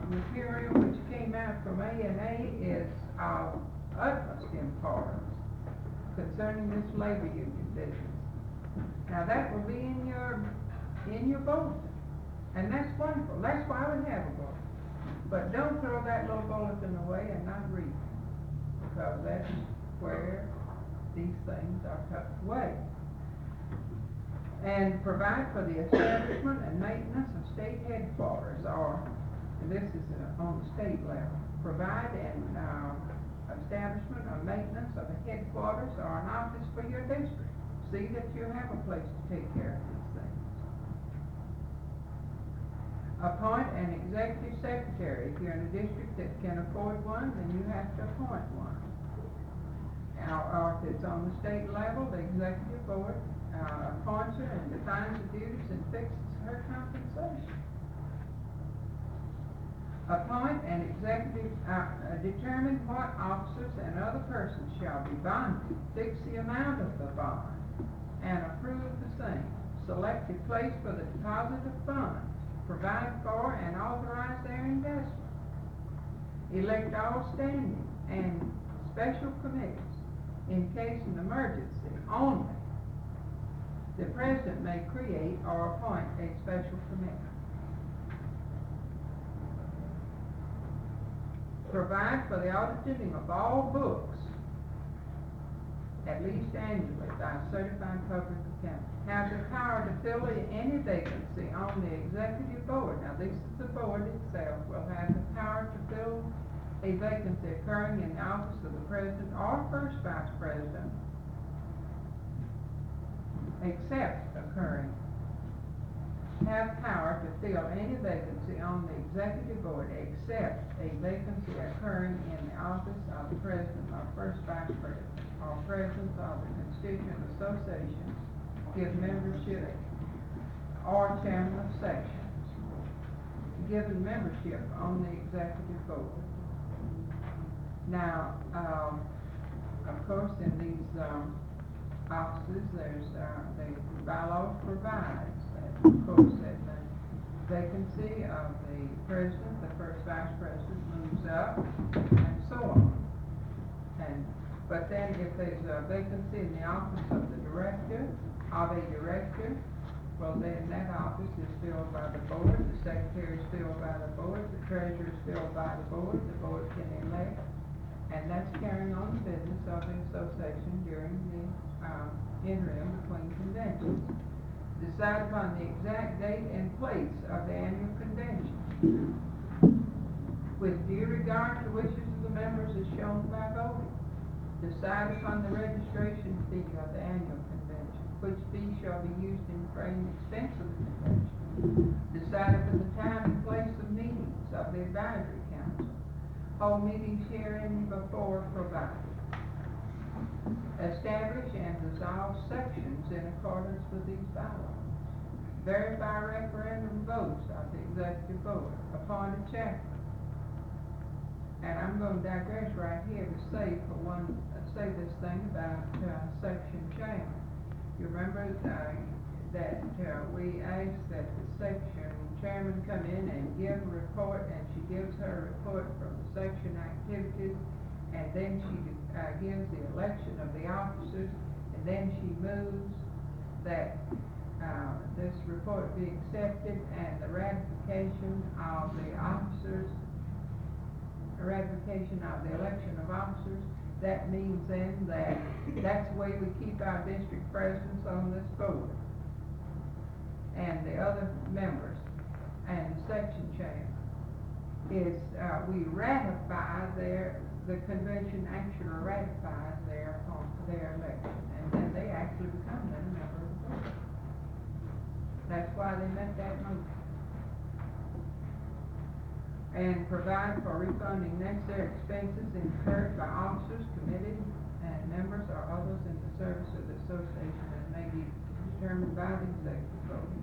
material which came out from ANA is of utmost importance concerning this labor union business. Now that will be in your bulletin, and that's wonderful. That's why we have a bulletin. But don't throw that little bulletin away and not read it, because that's where these things are tucked away. And provide for the establishment and maintenance of state headquarters, and this is on the state level. Provide an establishment or maintenance of a headquarters or an office for your district. See that you have a place to take care of these things. Appoint an executive secretary. If you're in a district that can afford one, then you have to appoint one. Or if it's on the state level, the executive board appoints her and defines the duties and fixes her compensation. Appoint an executive, determine what officers and other persons shall be bonded, fix the amount of the bond, and approve the same. Select a place for the deposit of funds, provide for and authorize their investment. Elect all standing and special committees. In case of emergency only, the president may create or appoint a special committee. Provide for the auditing of all books, at least annually, by a certified public accountant. Have the power to fill any vacancy on the executive board. Now, this is the board itself will have the power to fill a vacancy occurring in the office of the president or first vice president, except occurring. Have power to fill any vacancy on the executive board except a vacancy occurring in the office of the president or first vice president or president of the constituent association, give membership, or chairman of sections, given membership on the executive board. Now, of course, in these offices, there's the bylaws provides that, of course, that the vacancy of the president, the first vice president moves up, and so on. But then if there's a vacancy in the office of the director, well, then that office is filled by the board, the secretary is filled by the board, the treasurer is filled by the board can elect, and that's carrying on the business of the association during the interim between conventions. Decide upon the exact date and place of the annual convention, with due regard to wishes of the members as shown by voting. Decide upon the registration fee of the annual convention, which fee shall be used in paying the expense of the convention. Decide upon the time and place of meetings of the advisory council. Hold meetings herein before provided. Establish and dissolve sections in accordance with these bylaws. Verify referendum votes of the executive board. Appoint a chaplain. And I'm going to digress right here to say this thing about section chairman. You remember that we asked that the section chairman come in and give a report, and she gives her report from the section activities, and then she gives the election of the officers, and then she moves that this report be accepted and the ratification of the officers, ratification of the election of officers. That means then that that's the way we keep our district presidents on this board, and the other members, and the section chair, is we ratify the convention actually ratifies their election, and then they actually become a member of the board. That's why they make that motion. And provide for refunding necessary expenses incurred by officers, committees, and members or others in the service of the association as may be determined by the executive board.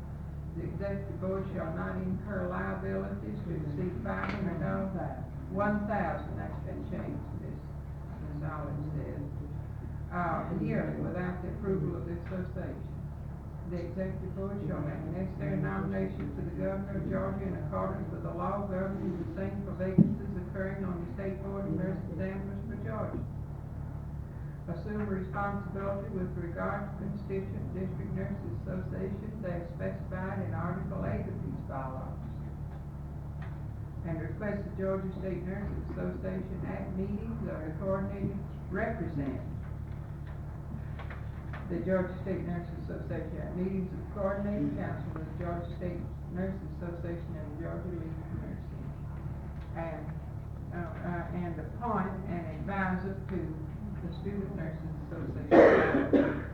The executive board shall not incur liabilities to exceed $500. 1,000, that's been changed, this is all it says, yearly without the approval of the association. The executive board shall make necessary nominations to the governor of Georgia in accordance with the law governing the same for vacancies occurring on the state board of nurse examiners for Georgia. Assume responsibility with regard to constituent district nurses associations as specified in Article 8 of these bylaws. And request the Georgia State Nurses Association at meetings of the coordinated representative. The Georgia State Nurses Association at meetings of the coordinating council of the Georgia State Nurses Association and the Georgia League of Nursing, and appoint an advisor to the Student Nurses Association.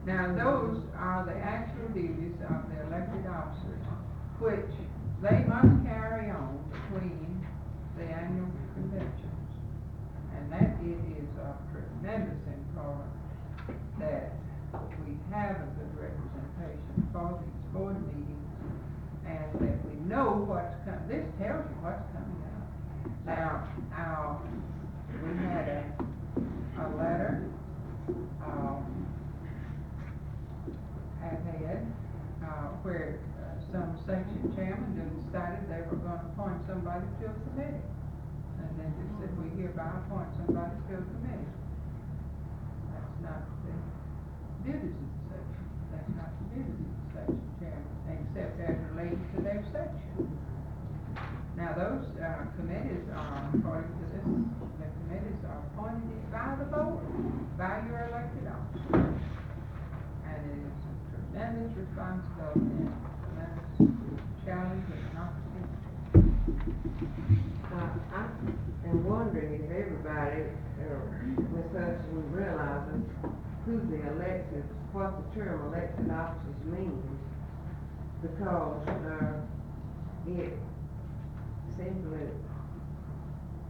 Now, those are the actual duties of the elected officers, which they must carry on between the annual conventions, and that it is of tremendous importance that we have a good representation for these board meetings, and that we know what's coming. This tells you what's coming up. Now, we had a letter where some section chairman decided they were going to appoint somebody to a committee, and then just said, we hereby appoint somebody to a committee. not the duties of the section. That's not the duties of the section chairman, except as related to their section. Now, those, committees are, according to this, the committees are appointed by the board, by your elected officers. And it is a tremendous responsibility and a tremendous challenge and an opportunity. I am wondering if everybody, Ms. Hudson, realizes who the elected, what the term elected officers means. Because, it simply,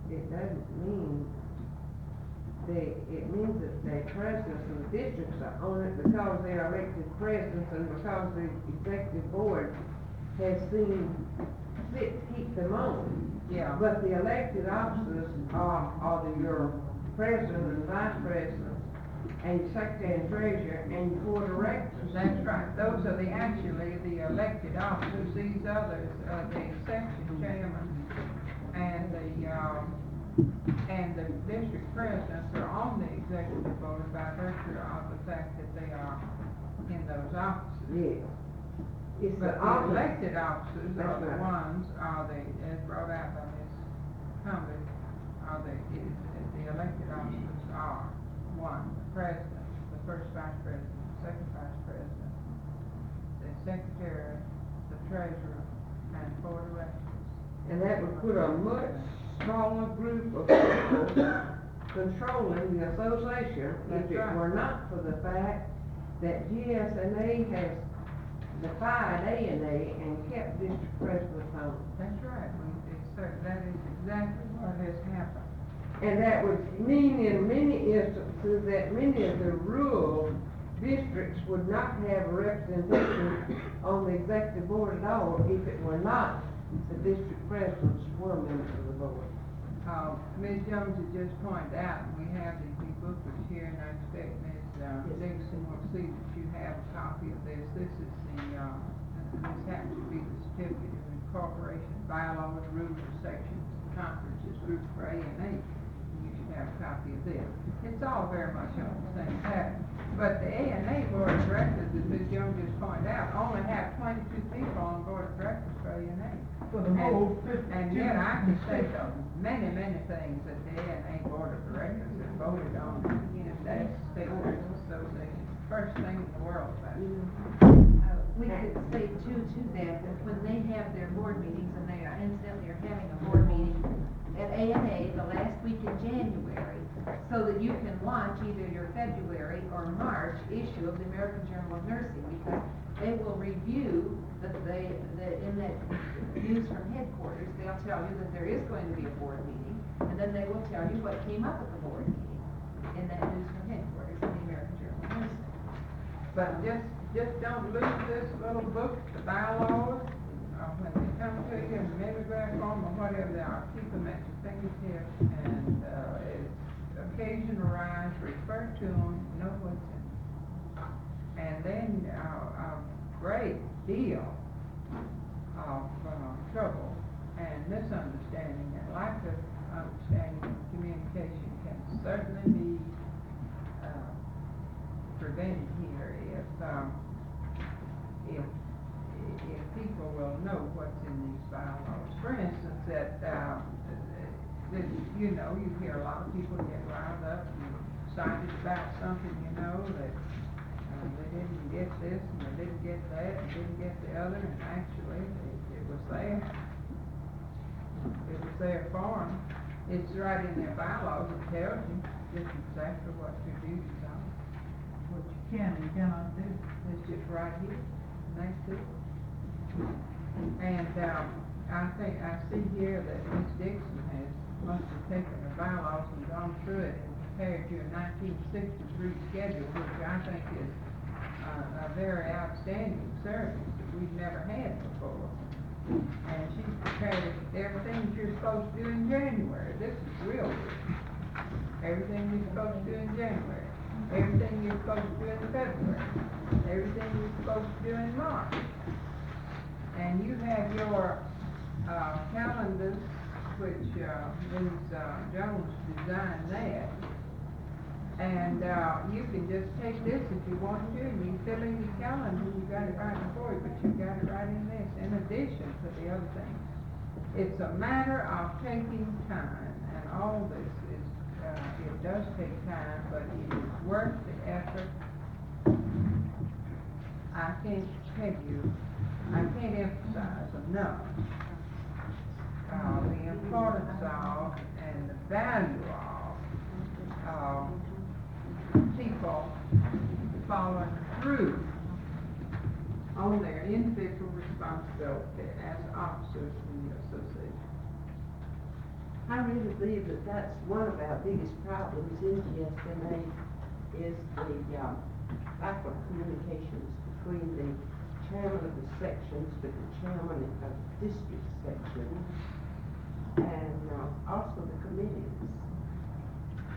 it doesn't mean it means that the presidents of the districts are on it because they are elected presidents and because the executive board has seen fit to keep them on. Yeah. But the elected officers are your president and vice president, and your secretary and treasurer, and your board of directors. That's right, those are actually the elected officers. These others, the section chairman and the district presidents are on the executive board by virtue of the fact that they are in those offices. Yes. It's But the office. elected officers are That's the right. ones, as brought out by Ms. Cumbie, the elected officers are, one, the president, the first vice president, the second vice president, the secretary, the treasurer, and board of directors. And that would put a much smaller group of people controlling the association if That's it right. were not for the fact that GSNA has defied A&A and kept district presidents on. That's right, that is exactly what has happened. And that would mean in many instances that many of the rural districts would not have a representation on the executive board at all if it were not the district presidents were members of the board. Ms. Jones has just pointed out, we have these new booklets here, and I expect Ms. Dixon will see that you have a copy of this. This is this happens to be the certificate of incorporation, bylaws, rules, and sections, conferences, groups for A&A. You should have a copy of this. It's all very much on the same pattern. But the A&A board of directors, as Ms. Jones just pointed out, only have 22 people on the board of directors for A&A. For the whole 52. And yet I can think of many, many things that the A&A board of directors have voted on, that's State Nurses Association, first thing in the world about it. We could say too, that when they have their board meetings, and they are incidentally are having a board meeting at A&A the last week in January, so that you can watch either your February or March issue of the American Journal of Nursing, because they will review in that news from headquarters, they'll tell you that there is going to be a board meeting, and then they will tell you what came up at the board meeting in that news from headquarters in the American Journal of Nursing. But just don't lose this little book, the bylaws, when they come to you in the mimeograph form or whatever they are, keep them at your fingertips, and if occasion arise, refer to them, know what's in them. And then a great deal of trouble and misunderstanding and lack of understanding and communication can certainly be prevented here if people will know what's in these bylaws. For instance, you hear a lot of people get riled up and excited about something, that they didn't get this and they didn't get that and didn't get the other, and actually it was there. It was there for them. It's right in their bylaws. It tells you just exactly what your duties are. What you can and cannot do. It's just right here, next to it. And, I see here that Ms. Dixon must have taken the bylaws and gone through it and prepared your 1963 schedule, which I think is a very outstanding service that we've never had before. And she's prepared everything that you're supposed to do in January. This is real good. Everything you're supposed to do in January. Everything you're supposed to do in February. Everything you're supposed to do in March. And you have your calendars, which Ms. Jones designed that. And, you can just take this if you want to, and you fill in your calendar, you got it right before you, but you got it right in this, in addition to the other things. It's a matter of taking time, and all this is, it does take time, but it is worth the effort. I can't tell you, I can't emphasize enough, the importance of and the value of, people following through on their individual responsibility as officers in the association. I really believe that that's one of our biggest problems in GSMA is the lack of communications between the chairman of the sections with the chairman of the district section and also the committees.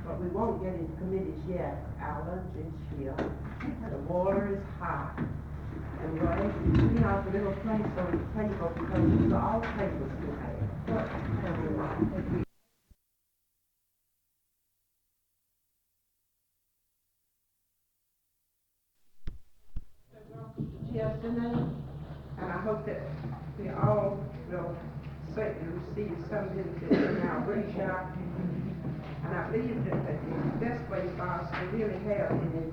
But we won't get into committees yet. Our lunch is here. The water is hot. And we're able to clean out the little place on the table because it's all tables tonight. Yesterday, and I hope that we all will certainly receive some benefit in our workshop. And I believe that the best way for us to really have any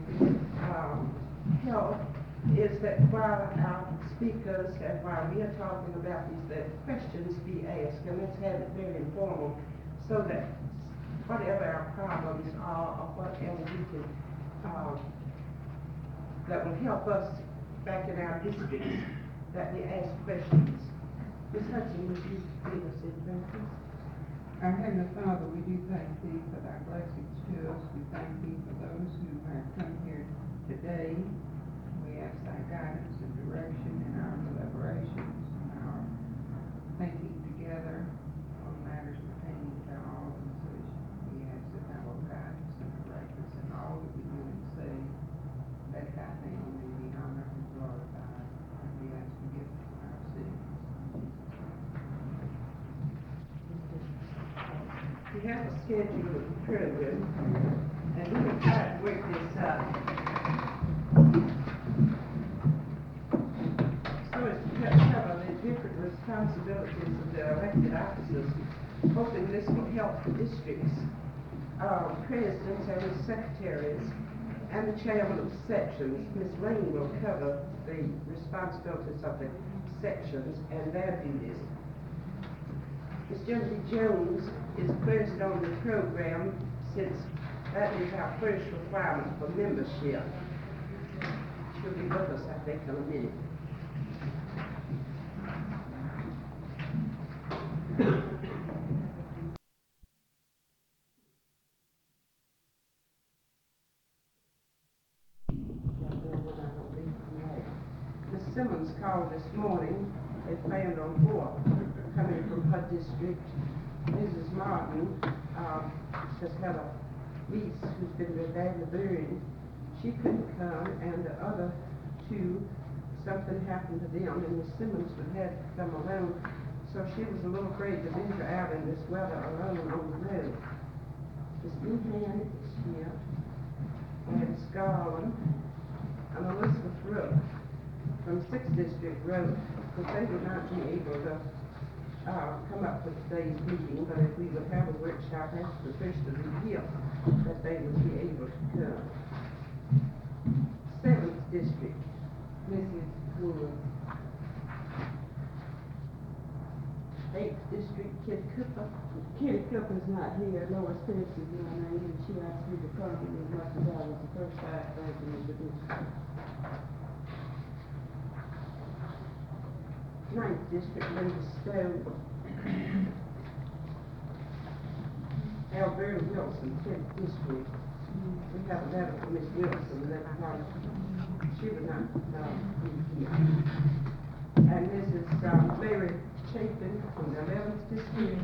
help is that while our speakers and while we are talking about these, that questions be asked, and let's have it very informal, so that whatever our problems are or whatever we can, that will help us back in our districts, that we ask questions. Ms. Hudson, would you give us advice? Our Heavenly Father, we do thank Thee for Thy blessings to us. We thank Thee for those who have come here today. We ask Thy guidance and direction in our deliberations and our thinking together on matters pertaining to our organization. We ask that Thou will guide us and direct us in all that we do and say, that Thy name may be honored and glorified. And we ask forgiveness of our sins. We have a schedule of the program, and we will try to work this out. So as to cover the different responsibilities of the elected officers, hoping this will help the districts, presidents and the secretaries, and the chairman of the sections. Ms. Lane will cover the responsibilities of the sections and their duties. Ms. Genevieve Jones is first on the program, since that is our first requirement for membership. She'll be with us, I think, in a minute. Ms. Simmons called this morning. They planned on 4 coming from her district. Mrs. Martin just had a niece who's been very badly buried. She couldn't come, and the other 2, something happened to them, and Miss Simmons would have to come alone. So she was a little afraid to venture out in this weather alone on the road. Miss Behan is here, and Scarlett, and Elizabeth Rook from 6th District wrote that they would not be able to come up with today's meeting, but if we would have a workshop after the first of the year, that they would be able to come. 7th District, Mrs. Wood. 8th District, Kitty Cooper. Kitty Cooper's not here. Lois Pierce is my name, and she asked me to come as much as I was the first time thanking you for this. 9th District, Linda Stone. Alberta Wilson, 10th District. We have a letter from Miss Wilson that she would not be here. And Mrs. Mary Chapin from the 11th District.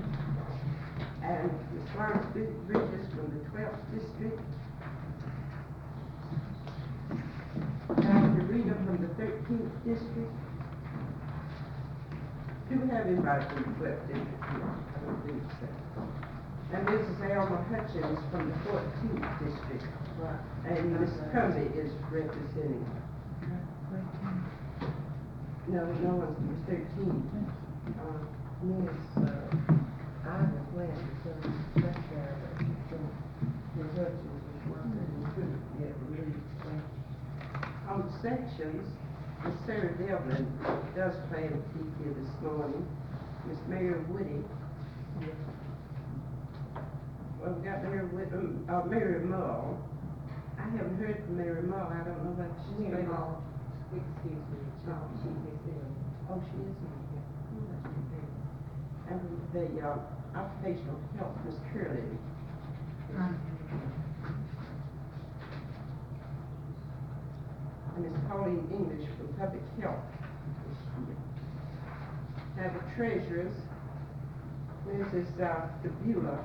And Ms. Florence Bridges from the 12th District. Dr. Rita from the 13th District. Do we have anybody from the 12th District here? I don't think so. And Mrs. Alma Hutchins from the 14th district. Right. And Ms. Cumby is representing. No, no one's from 13. Miss, Ivy Plant, so that's there, but Ms. Hutchins is working and couldn't get released. On the sections, Miss Sarah Devlin does plan to be here this morning. Miss Mary Woody. Well, we got Mary Mull. I haven't heard from Mary Mull. I don't know what she's Mary been. Mull, excuse me, she's here. Oh, she is in here. Oh, that's good. And the occupational health, Miss Curley. And Miss Pauline English from Public Health is here. Now the treasurers, Mrs. DeBeula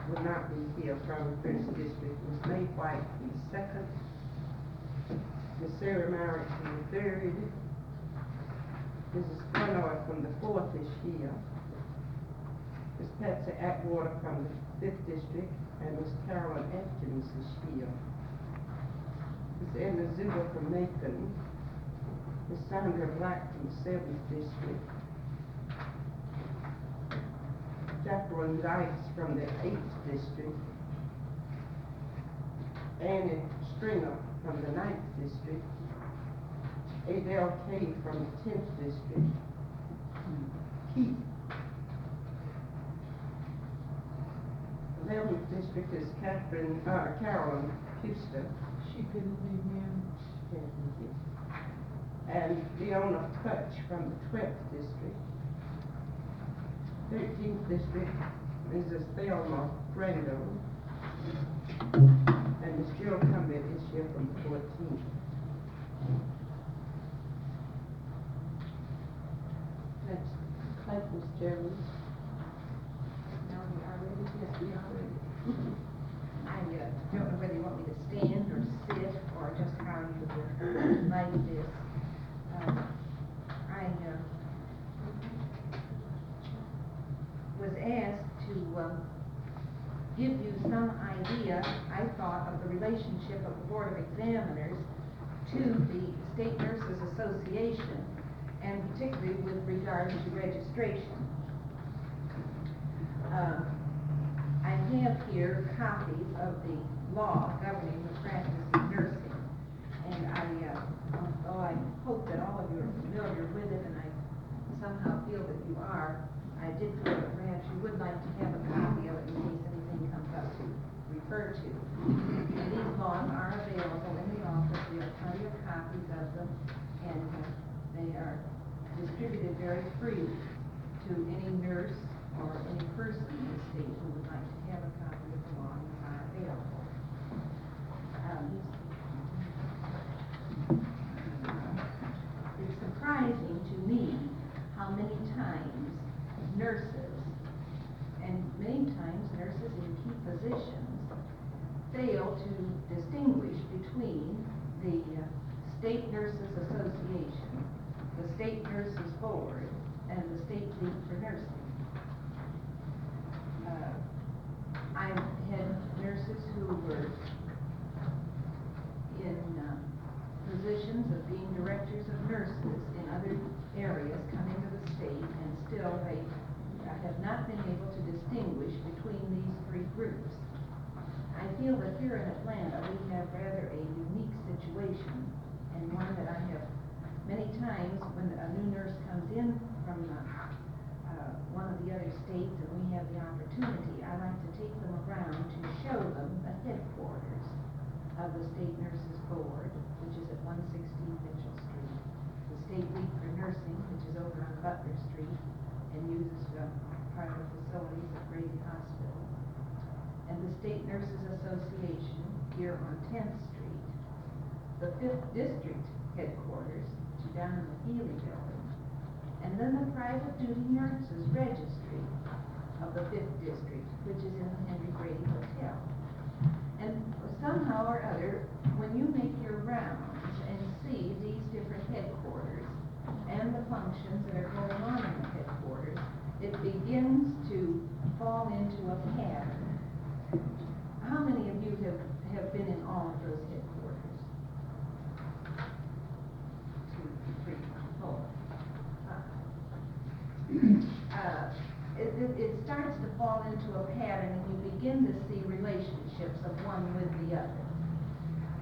will not be here from the First District. Miss May White from the Second. Miss Sarah Myrick from the Third. Mrs. Conroy from the Fourth is here. Miss Patsy Atwater from the Fifth District, and Miss Carolyn Atkins is here. Miss Edna Zuber from Macon. Miss Sandra Black from the Seventh District. Jacqueline Dykes from the 8th District. Annie Stringer from the 9th District. Adele Kay from the 10th District. Keith. 11th District is Carolyn Puster. She couldn't be here. And Fiona Futch from the 12th District. 13th District, Mrs. Thelma Brando. And Miss Jill Cummett is here from the 14th. Next, Clayton's German. Now we are ready? Yes, we are ready. I don't know whether you want me to stand or sit or just how you would like this. I was asked to give you some idea, I thought, of the relationship of the Board of Examiners to the State Nurses Association, and particularly with regard to registration. I have here copies of the law governing the practice of nursing, and although I hope that all of you are familiar with it, and I somehow feel that you are, I did feel that perhaps you would like to have a copy of it in case anything comes up to refer to. And these laws are available in the office. We have plenty of copies of them, and they are distributed very freely to any nurse or any person in the state who would like to have a copy of the law and are available. It's surprising to me how many times nurses, and many times nurses in key positions, fail to distinguish between the State Nurses Association, the State Nurses Board, and the State League for Nursing. I've had nurses who were in positions of being directors of nurses in other areas come into the state, and still they have not been able to distinguish between these three groups. I feel that here in Atlanta we have rather a unique situation, and one that I have many times when a new nurse comes in from one of the other states and we have the opportunity, I like to take them around to show them the headquarters of the State Nurses Board, which is at 116 Mitchell Street, the State League for Nursing, which is over on Butler Street and uses part of the facilities at Grady Hospital, and the State Nurses Association here on 10th Street, the 5th District headquarters, which is down in the Healy Building, and then the Private Duty Nurses Registry of the 5th District, which is in the Henry Grady Hotel. And somehow or other, when you make your rounds and see these different headquarters and the functions that are going on in the headquarters, it begins to fall into a pattern begin to see relationships of one with the other.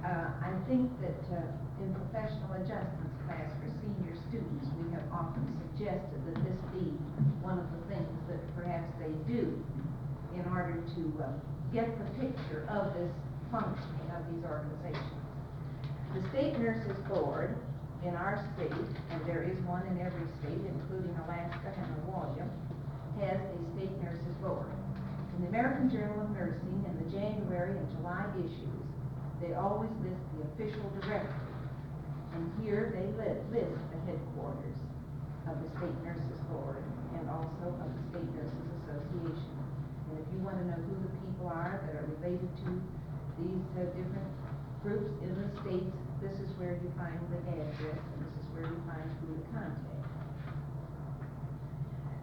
I think that in professional adjustments class for senior students, we have often suggested that this be one of the things that perhaps they do in order to get the picture of this functioning of these organizations. The State Nurses Board in our state, and there is one in every state, including Alaska and Hawaii, has a State Nurses Board. In the American Journal of Nursing, in the January and July issues, they always list the official directory, and here they list the headquarters of the State Nurses Board and also of the State Nurses Association. And if you want to know who the people are that are related to these different groups in the states, this is where you find the address, and this is where you find who to contact.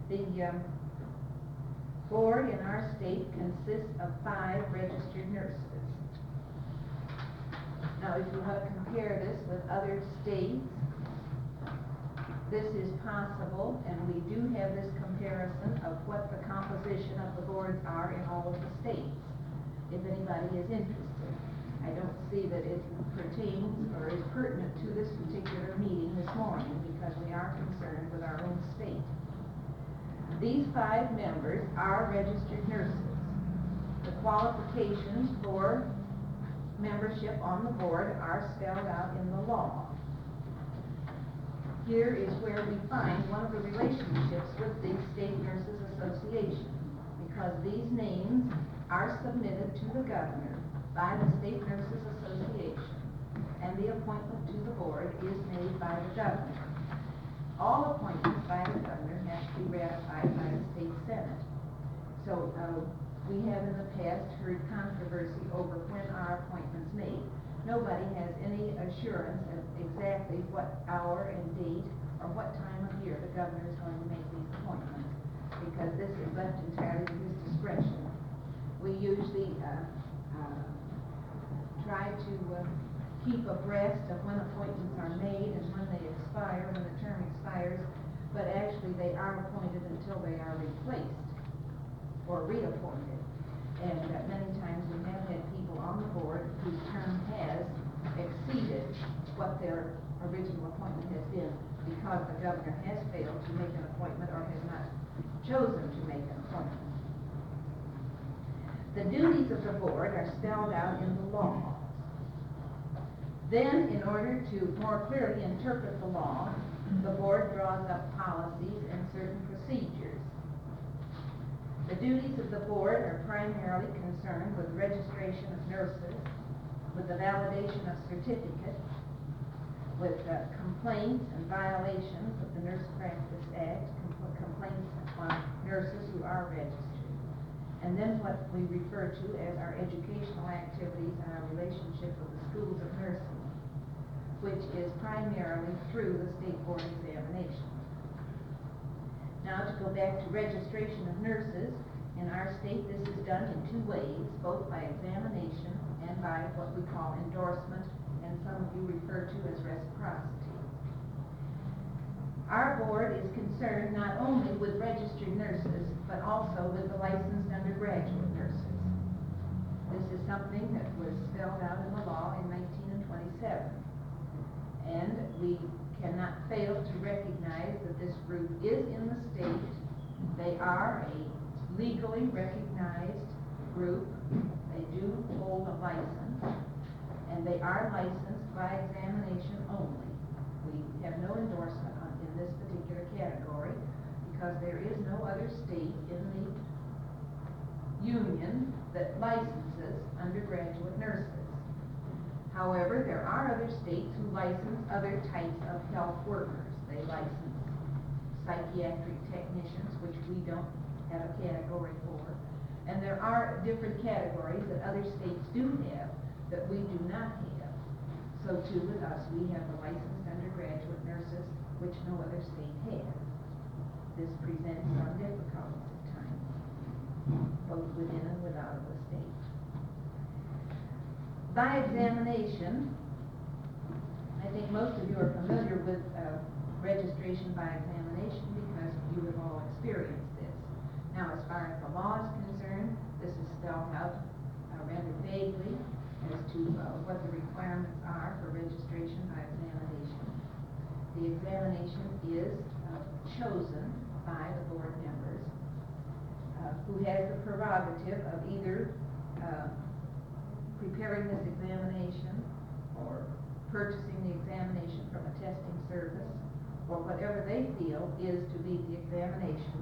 The board in our state consists of 5 registered nurses. Now, if you want to compare this with other states, this is possible, and we do have this comparison of what the composition of the boards are in all of the states, if anybody is interested. I don't see that it pertains or is pertinent to this particular meeting this morning, because we are concerned with our own state. These 5 members are registered nurses. The qualifications for membership on the board are spelled out in the law. Here is where we find one of the relationships with the State Nurses Association, because these names are submitted to the governor by the State Nurses Association, and the appointment to the board is made by the governor. All appointments by the governor have to be ratified by the state senate. So we have in the past heard controversy over when our appointments made. Nobody has any assurance of exactly what hour and date or what time of year the governor is going to make these appointments, because this is left entirely to his discretion. We usually try to keep abreast of when appointments are made and when they expire, when the term expires, but actually they are appointed until they are replaced or reappointed. And many times we have had people on the board whose term has exceeded what their original appointment has been, because the governor has failed to make an appointment or has not chosen to make an appointment. The duties of the board are spelled out in the law. Then, in order to more clearly interpret the law, the board draws up policies and certain procedures. The duties of the board are primarily concerned with registration of nurses, with the validation of certificates, with complaints and violations of the Nurse Practice Act, complaints on nurses who are registered, and then what we refer to as our educational activities and our relationship with the schools of nursing, which is primarily through the state board examination. Now, to go back to registration of nurses, in our state this is done in 2 ways, both by examination and by what we call endorsement, and some of you refer to as reciprocity. Our board is concerned not only with registered nurses, but also with the licensed undergraduate nurses. This is something that was spelled out in the law in 1927. And we cannot fail to recognize that this group is in the state. They are a legally recognized group. They do hold a license, and they are licensed by examination only. We have no endorsement in this particular category, because there is no other state in the union that licenses undergraduate nurses. However, there are other states who license other types of health workers. They license psychiatric technicians, which we don't have a category for. And there are different categories that other states do have that we do not have. So too with us, we have the licensed undergraduate nurses, which no other state has. This presents some difficulties at times, both within and without of the state. By examination, I think most of you are familiar with registration by examination because you have all experienced this. Now, as far as the law is concerned, this is spelled out out rather vaguely as to what the requirements are for registration by examination. The examination is chosen by the board members, who has the prerogative of either preparing this examination or purchasing the examination from a testing service, or whatever they feel is to be the examination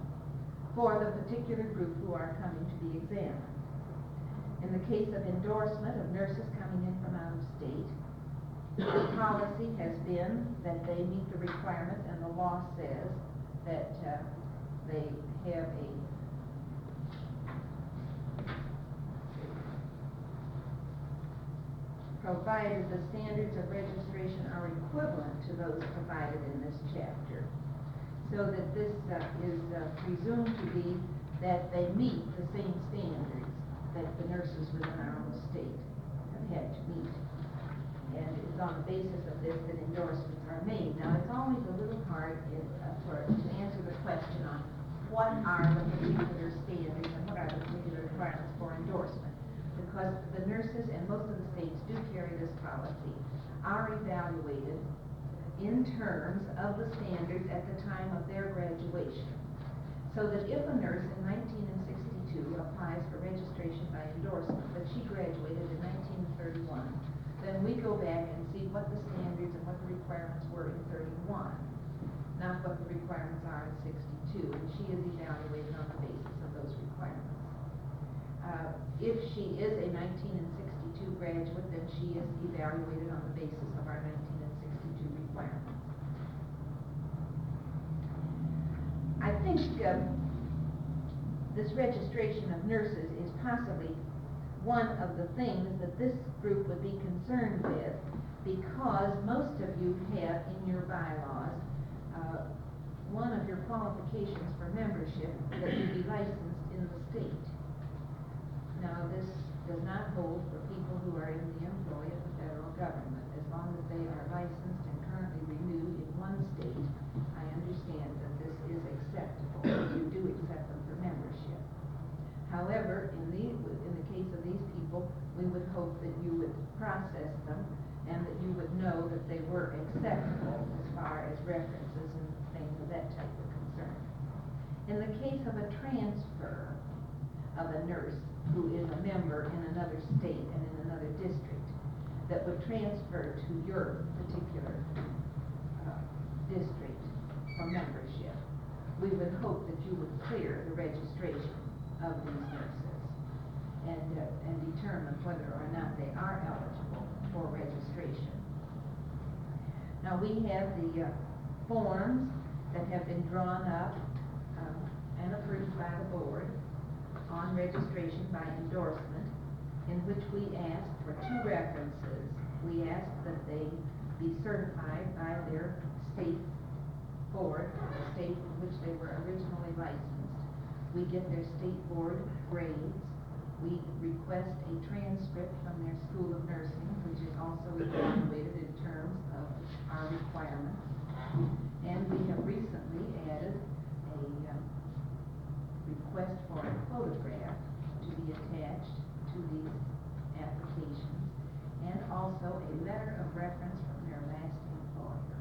for the particular group who are coming to be examined. In the case of endorsement of nurses coming in from out of state, the policy has been that they meet the requirement, and the law says that they have provided the standards of registration are equivalent to those provided in this chapter. So that this is presumed to be that they meet the same standards that the nurses within our own state have had to meet. And it's on the basis of this that endorsements are made. Now, it's always a little hard to answer the question on what are the particular standards and what are the particular requirements for endorsement. Because the nurses, and most of the states do carry this policy, are evaluated in terms of the standards at the time of their graduation. So that if a nurse in 1962 applies for registration by endorsement, but she graduated in 1931, then we go back and see what the standards and what the requirements were in 31, not what the requirements are in 62, and she is evaluated on the basis of those requirements. If she is a 1962 graduate, then she is evaluated on the basis of our 1962 requirements. I think this registration of nurses is possibly one of the things that this group would be concerned with, because most of you have in your bylaws one of your qualifications for membership that you be licensed in the state. Now, this does not hold for people who are in the employ of the federal government. As long as they are licensed and currently renewed in one state, I understand that this is acceptable. You do accept them for membership. However, in the case of these people, we would hope that you would process them and that you would know that they were acceptable as far as references and things of that type are concerned. In the case of a transfer of a nurse who is a member in another state and in another district that would transfer to your particular district for membership, we would hope that you would clear the registration of these nurses and determine whether or not they are eligible for registration. Now, we have the forms that have been drawn up and approved by the board on registration by endorsement, in which we ask for 2 references. We ask that they be certified by their state board, the state in which they were originally licensed. We get their state board grades. We request a transcript from their school of nursing, which is also evaluated in terms of our requirements. And we have recently added a request for a photograph to be attached to these applications, and also a letter of reference from their last employer.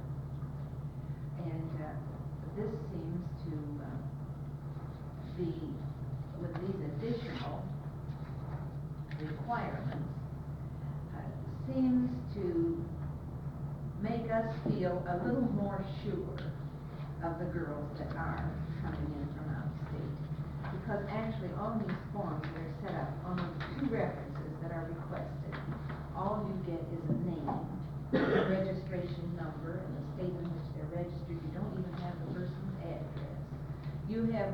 And this seems to be, with these additional requirements, seems to make us feel a little more sure of the girls that are coming in from out of state. Because actually on these forms that are set up, on the 2 references that are requested, all you get is a name, a registration number, and the state in which they're registered. You don't even have the person's address. You have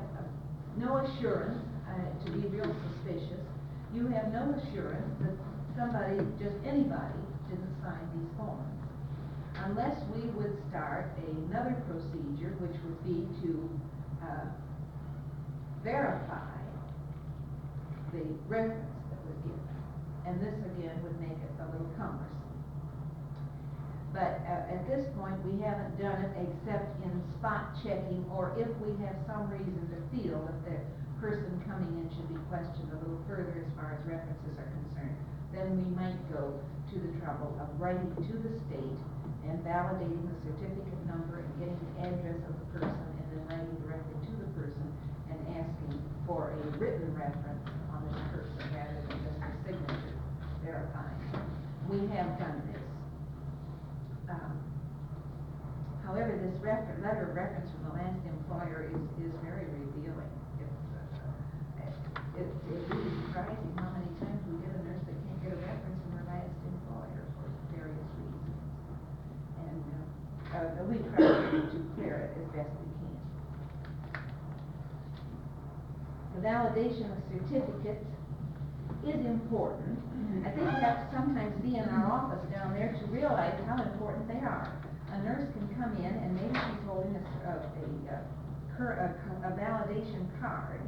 no assurance, to be real suspicious, you have no assurance that somebody, just anybody, didn't sign these forms. Unless we would start another procedure, which would be to verify the reference that was given. And this again would make it a little cumbersome. But at this point, we haven't done it except in spot checking, or if we have some reason to feel that the person coming in should be questioned a little further. further as far as references are concerned, then we might go to the trouble of writing to the state and validating the certificate number and getting the address of the person, and then writing directly to the person and asking for a written reference on this person rather than just a signature verifying. We have done this. However, this letter of reference from the last employer is very revealing. It's really surprising how many times we get a nurse that can't get a reference from her last employer for various reasons. And we try to clear it as best we can. The validation of certificates is important. I think we have to sometimes be in our office down there to realize how important they are. A nurse can come in and maybe she's holding a validation card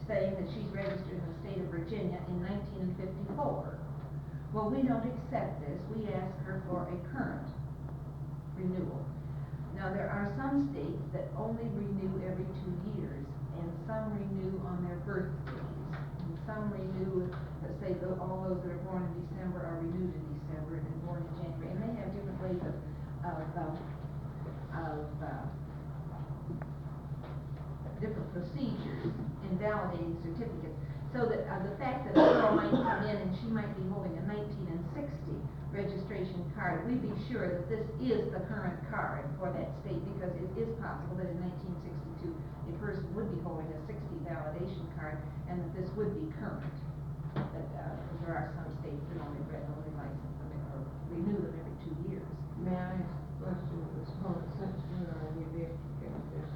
saying that she's registered in the state of Virginia in 1954. Well, we don't accept this. We ask her for a current renewal. Now, there are some states that only renew every 2 years, and some renew on their birthdays, and some renew, let's say, all those that are born in December are renewed in December, and born in January, and they have different ways of different procedures in validating certificates. So that the fact that a girl might come in and she might be holding a 1960 registration card, we be sure that this is the current card for that state, because it is possible that in 1962 a person would be holding a 60 validation card and that this would be current. But there are some states that only license them or renew them every 2 years. May I ask a question at this point, since we're on the just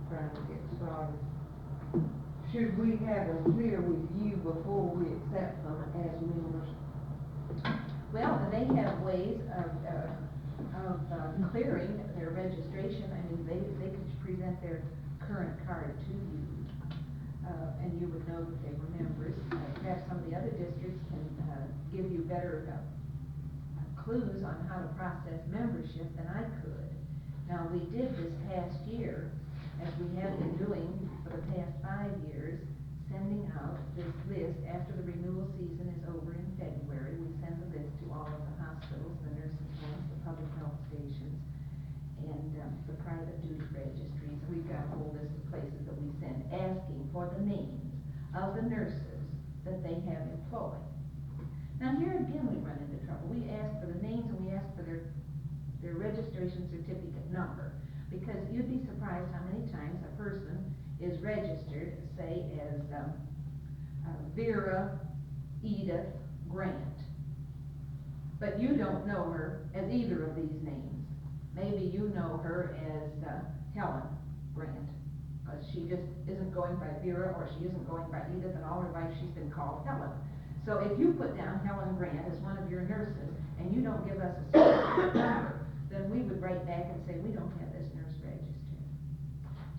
trying to get started? Should we have them clear with you before we accept them as members? Well, they have ways of clearing their registration. I mean, they could present their current card to you, and you would know that they were members. Perhaps some of the other districts can give you better clues on how to process membership than I could. Now, we did this past year, as we have been doing for the past 5 years, sending out this list after the renewal season is over in February. We send the list to all of the hospitals, the nursing homes, the public health stations, and the private duty registries. We've got a whole list of places that we send asking for the names of the nurses that they have employed. Now here again we run into trouble. We ask for the names and we ask for their registration certificate number, because you'd be surprised how many times a person is registered, say, as Vera Edith Grant, but you don't know her as either of these names. Maybe you know her as Helen Grant. She just isn't going by Vera, or she isn't going by Edith, and all her life she's been called Helen. So if you put down Helen Grant as one of your nurses, and you don't give us a certificate number, then we would write back and say, we don't have this nurse registered.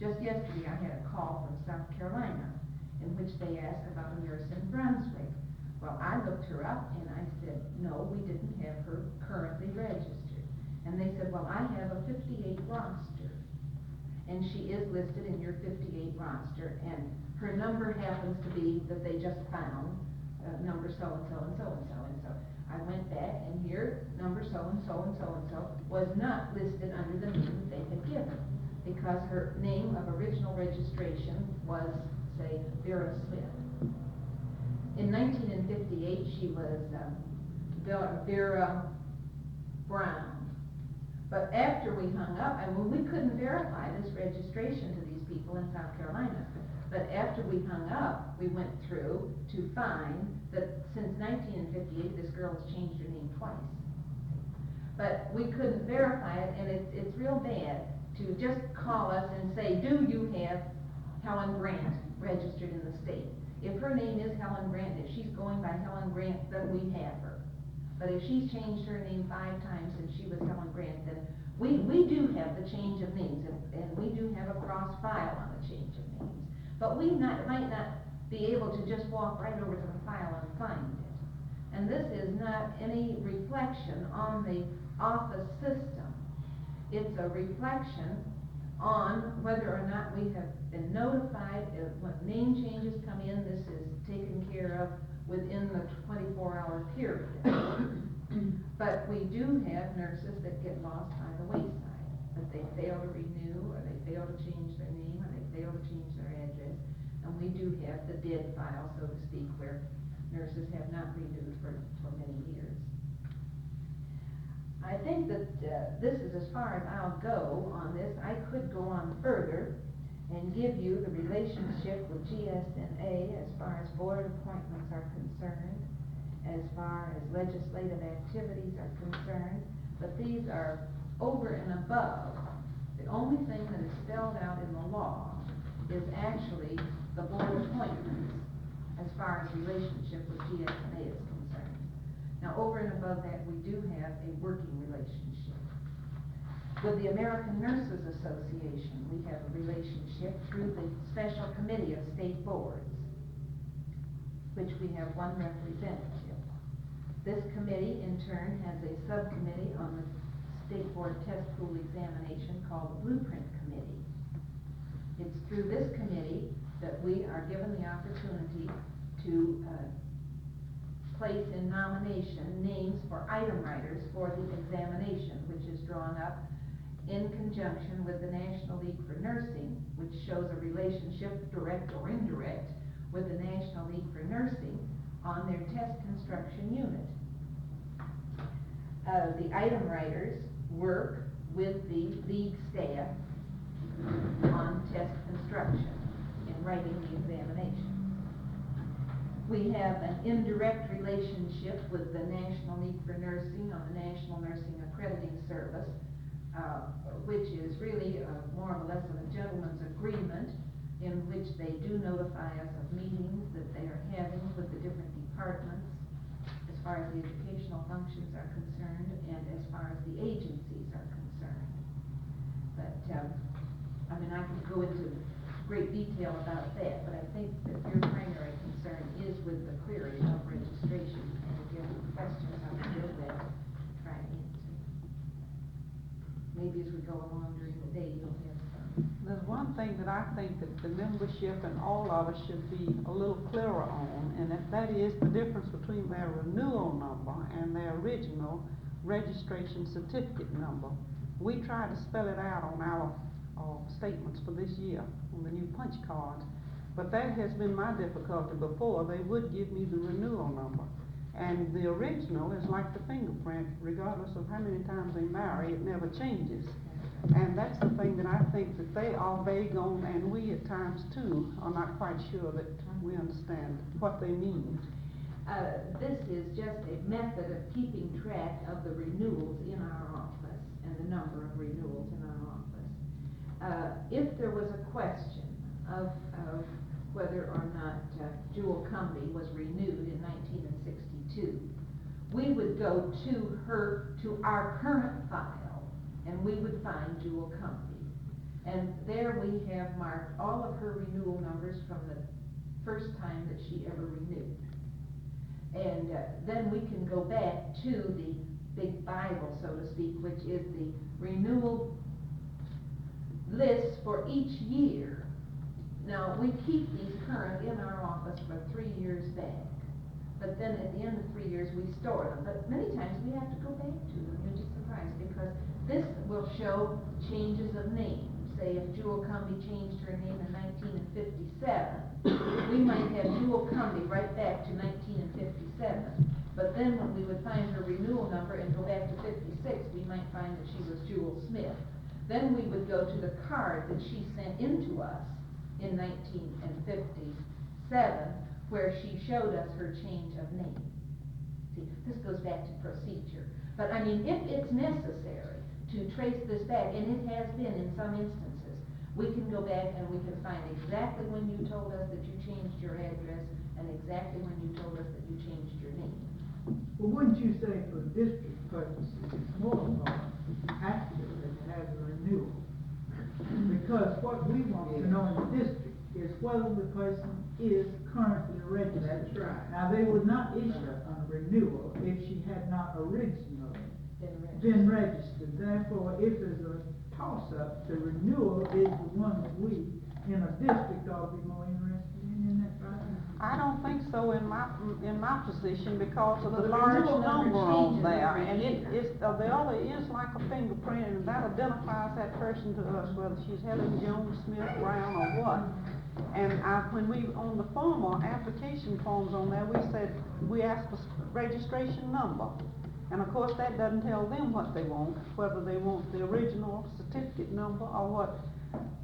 Just yesterday I had a call from South Carolina in which they asked about a nurse in Brunswick. Well, I looked her up and I said, no, we didn't have her currently registered. And they said, well, I have a 58 roster, and she is listed in your 58 roster, and her number happens to be that they just found number so-and-so and so-and-so. And so I went back, and here, number so-and-so and so-and-so was not listed under the name they had given, because her name of original registration was, say, Vera Smith. In 1958, she was Vera Brown. But after we hung up, and we couldn't verify this registration to these people in South Carolina, but after we hung up, we went through to find that since 1958, this girl has changed her name twice. But we couldn't verify it, and it's real bad to just call us and say, do you have Helen Grant registered in the state? If her name is Helen Grant, if she's going by Helen Grant, then we have her. But if she's changed her name 5 times and she was Helen Grant, then we do have the change of names, and we do have a cross file on the change of names. But we might not be able to just walk right over to the file and find it. And this is not any reflection on the office system. It's a reflection on whether or not we have been notified when name changes come in. This is taken care of within the 24-hour period. But we do have nurses that get lost by the wayside, that they fail to renew, or they fail to change their name, or they fail to change their address. And we do have the dead file, so to speak, where nurses have not renewed for many years. I think that this is as far as I'll go on this. I could go on further and give you the relationship with GSNA as far as board appointments are concerned, as far as legislative activities are concerned, but these are over and above. The only thing that is spelled out in the law is actually the board appointments as far as relationship with GSNA is concerned. Now, over and above that, we do have a working relationship. With the American Nurses Association, we have a relationship through the Special Committee of State Boards, which we have one representative. This committee, in turn, has a subcommittee on the State Board Test Pool Examination called the Blueprint Committee. It's through this committee that we are given the opportunity to place in nomination names for item writers for the examination, which is drawn up in conjunction with the National League for Nursing, which shows a relationship, direct or indirect, with the National League for Nursing on their test construction unit. The item writers work with the league staff on test construction in writing the examination. We have an indirect relationship with the National League for Nursing on the National Nursing Accrediting Service, which is really more or less of a gentleman's agreement in which they do notify us of meetings that they are having with the different departments as far as the educational functions are concerned and as far as the agencies are concerned. But, I mean, I can go into great detail about that, but I think that your primary concern is with the query of registration, and if you have questions, I will do that, try to answer. Maybe as we go along during the day, you'll have some. There's one thing that I think that the membership and all of us should be a little clearer on, and that is the difference between their renewal number and their original registration certificate number. We try to spell it out on our statements for this year on the new punch cards, but that has been my difficulty before. They would give me the renewal number, and the original is like the fingerprint. Regardless of how many times they marry, it never changes. And that's the thing that I think that they are vague on, and we at times too are not quite sure that we understand what they mean. This is just a method of keeping track of the renewals in our office and the number of renewals in our office. If there was a question of whether or not Jewel Cumbie was renewed in 1962, we would go to our current file, and we would find Jewel Cumbie. And there we have marked all of her renewal numbers from the first time that she ever renewed. And then we can go back to the big Bible, so to speak, which is the renewal list for each year. Now, we keep these current in our office for 3 years back, but then at the end of 3 years we store them. But many times we have to go back to them. You'll be surprised, because this will show changes of names. Say if Jewel Cumbie changed her name in 1957, we might have Jewel Cumbie right back to 1957. But then when we would find her renewal number and go back to 56, we might find that she was Jewel Smith. Then we would go to the card that she sent in to us in 1957, where she showed us her change of name. See, this goes back to procedure. But I mean, if it's necessary to trace this back, and it has been in some instances, we can go back and we can find exactly when you told us that you changed your address and exactly when you told us that you changed your name. Well, wouldn't you say for district purposes, it's more accurate to have a renewal? Because what we want to know in the district is whether the person is currently registered. That's right. Now, they would not issue a renewal if she had not originally been registered. Therefore, if there's a toss-up, the renewal is the one that we, in a district, ought to be more interested in. Isn't that right? I don't think so in my position because of the The large renewal number number on changes there. every And it year. is, the other is like a fingerprint, and that identifies that person to us, whether she's Helen Jones, Smith, Brown, or what. And when we, on the form or application forms on there, we asked for registration number. And of course, that doesn't tell them what they want, whether they want the original certificate number or what.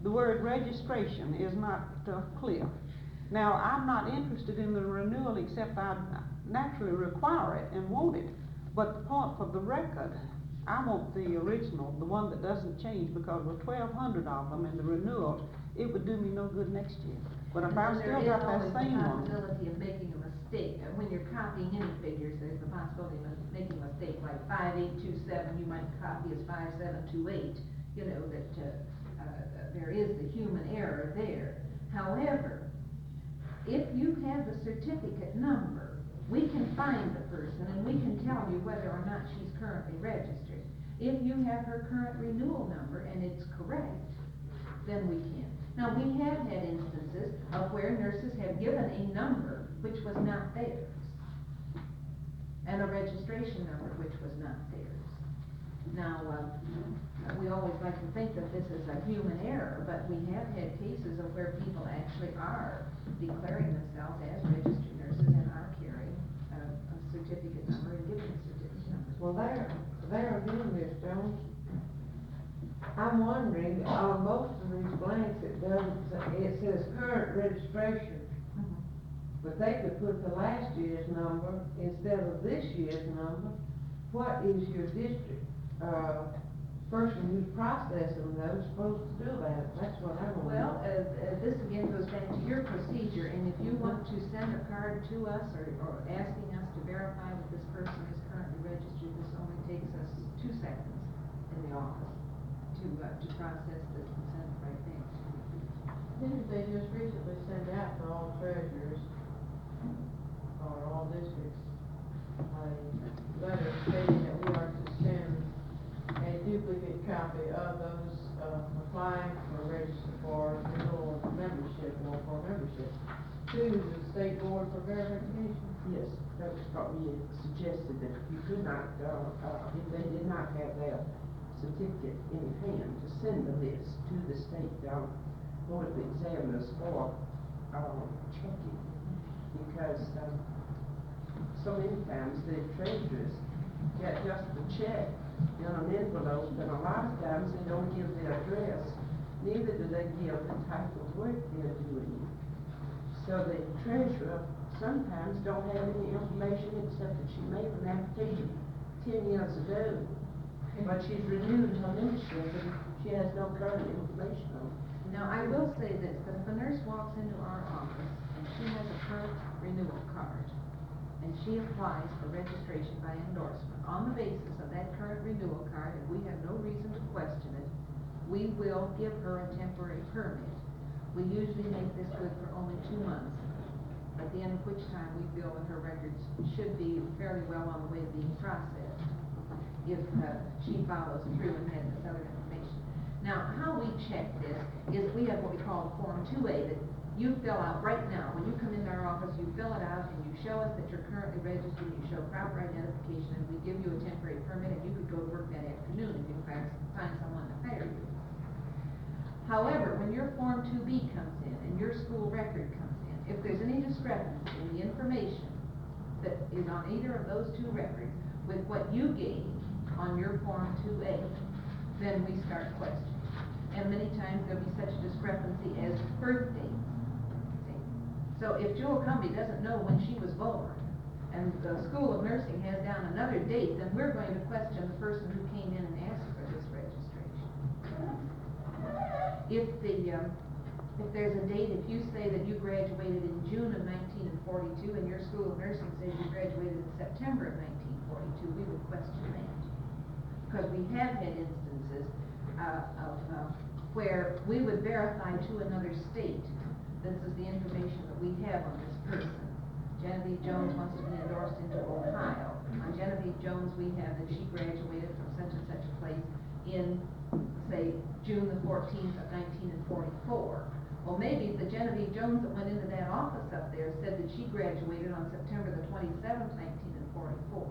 The word registration is not clear. Now, I'm not interested in the renewal except I naturally require it and want it. But the part for the record, I want the original, the one that doesn't change, because with 1,200 of them in the renewal, it would do me no good next year. But if I still got that same one. There is always the possibility of making a mistake. When you're copying any figures, there's the possibility of making a mistake, like 5827, you might copy as 5728. You know, that, there is the human error there. However, if you have the certificate number, we can find the person and we can tell you whether or not she's currently registered. If you have her current renewal number and it's correct, then we can. Now, we have had instances of where nurses have given a number which was not theirs, and a registration number which was not theirs. Now, we always like to think that this is a human error, but we have had cases of where people actually are declaring themselves as registered nurses and are carrying a certificate number and giving a certificate number. Well, there again, Ms. Jones, I'm wondering, on most of these blanks, it says current registration. But they could put the last year's number instead of this year's number. What is your district, person who's processing those supposed to do about it? That's what I want to know. Well, this again goes back to your procedure, and if you want to send a card to us or asking us to verify that this person is currently registered, this only takes us 2 seconds in the office to process this and send it right back. Didn't they just recently send out to all treasurers, or all districts, a letter stating that we are to send a duplicate copy of those, applying for renewal membership or for membership to the state board for verification? Yes, that was probably suggested that you could not, if they did not have their certificate in hand, to send the list to the state, board of examiners for, checking. Because, so many times the treasurers get just the check in an envelope, and a lot of times they don't give their address, neither do they give the type of work they're doing. So the treasurer sometimes don't have any information except that she made an application 10 years ago, but she's renewed her membership and she has no current information on it. Now, I will say this, that if a nurse walks into our office and she has a current renewal card, and she applies for registration by endorsement, on the basis of that current renewal card, and we have no reason to question it, we will give her a temporary permit. We usually make this good for only 2 months, at the end of which time we feel that her records should be fairly well on the way of being processed, if she follows through and has this other information. Now, how we check this is we have what we call Form 2A that you fill out right now. When you come into our office, you fill it out and you show us that you're currently registered, you show proper identification, and we give you a temporary permit, and you could go to work that afternoon if you find someone to hire you. However, when your Form 2B comes in and your school record comes in, if there's any discrepancy in the information that is on either of those 2 records with what you gave on your Form 2A, then we start questioning. And many times there'll be such a discrepancy as birth dates. So if Jewel Cumbie doesn't know when she was born, and the School of Nursing has down another date, then we're going to question the person who came in and asked for this registration. If there's a date, if you say that you graduated in June of 1942 and your School of Nursing says you graduated in September of 1942, we would question that. Because we have had instances where we would verify to another state, this is the information that we have on this person. Genevieve Jones wants to be endorsed into Ohio. On Genevieve Jones, we have that she graduated from such and such a place in, say, June the 14th of 1944. Well, maybe the Genevieve Jones that went into that office up there said that she graduated on September the 27th, 1944.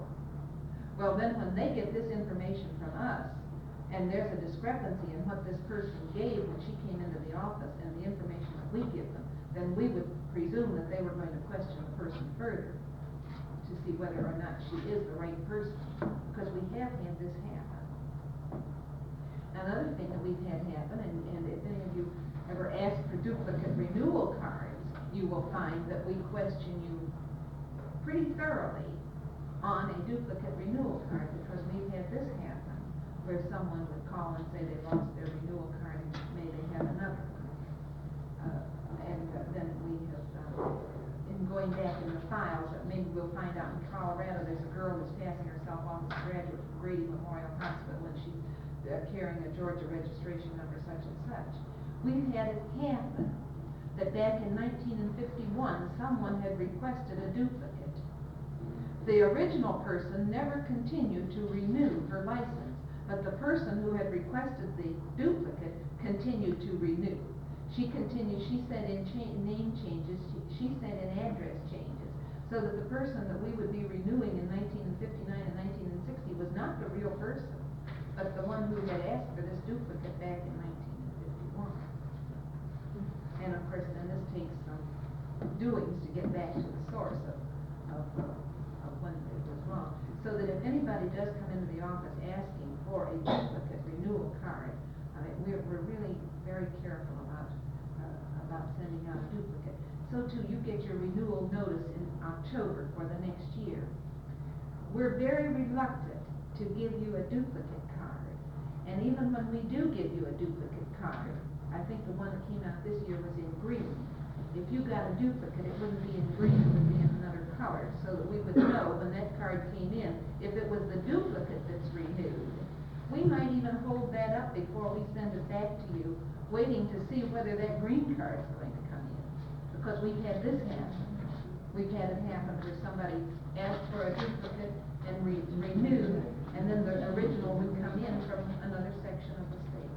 Well, then when they get this information from us, and there's a discrepancy in what this person gave when she came into the office and the information that we give them, then we would presume that they were going to question the person further to see whether or not she is the right person, because we have had this happen. Another thing that we've had happen, and if any of you ever ask for duplicate renewal cards, you will find that we question you pretty thoroughly on a duplicate renewal card, because we've had this happen, where someone would call and say they lost their renewal card and may they have another one. Then we have, in going back in the files, maybe we'll find out in Colorado, there's a girl who's passing herself off as a graduate from Grady Memorial Hospital, and she's carrying a Georgia registration number such and such. We've had it happen that back in 1951, someone had requested a duplicate. The original person never continued to renew her license, but the person who had requested the duplicate continued to renew. She continued, she sent in name changes, she sent in address changes, so that the person that we would be renewing in 1959 and 1960 was not the real person, but the one who had asked for this duplicate back in 1951. And of course, then this takes some doings to get back to the source of when it was wrong. So that if anybody does come into the office asking for a duplicate renewal card, we're really very careful about sending out a duplicate. So too, you get your renewal notice in October for the next year. We're very reluctant to give you a duplicate card. And even when we do give you a duplicate card, I think the one that came out this year was in green. If you got a duplicate, it wouldn't be in green, it would be in another color, so that we would know when that card came in, if it was the duplicate that's renewed. We might even hold that up before we send it back to you, waiting to see whether that green card is going to come in. Because we've had this happen. We've had it happen where somebody asked for a duplicate and renewed, and then the original would come in from another section of the state.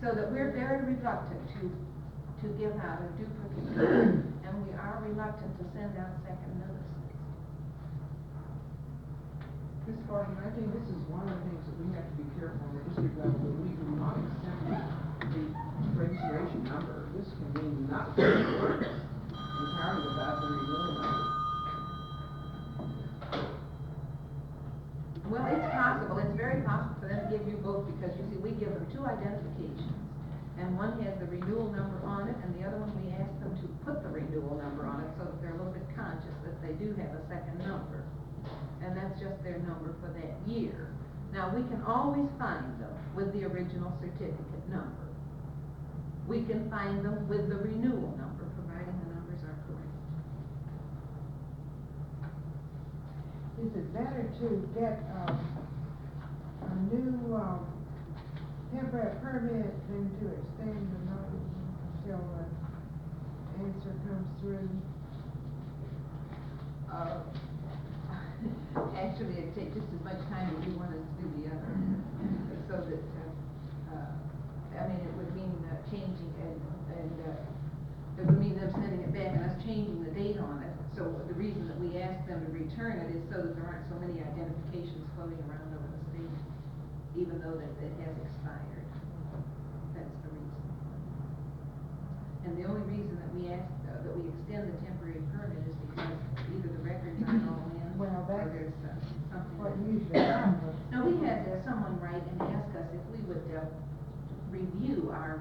So that we're very reluctant to give out a duplicate card, and we are reluctant to send out second notices. Ms. Gordon, I think this is one of the things that we have to be careful on the district level, that we do not accept the registration number. This can mean nothing entirely without the renewal number. Well, it's possible, it's very possible for them to give you both, because you see, we give them two identifications. And one has the renewal number on it, and the other one we ask them to put the renewal number on it, so that they're a little bit conscious that they do have a second number. And that's just their number for that year. Now, we can always find them with the original certificate number. We can find them with the renewal number, providing the numbers are correct. Is it better to get a new temporary permit than to extend the notice until the answer comes through? Actually, it'd take just as much time as you want us to do the other. So that, I mean, it would mean changing and it would mean them sending it back and us changing the date on it. So the reason that we ask them to return it is so that there aren't so many identifications floating around over the state, even though that it has expired. That's the reason. And the only reason that we ask, that we extend the temporary permit is because either the records aren't all in, Well, or that's there's something. what usually happens. No, we had someone write and ask us if we would review our,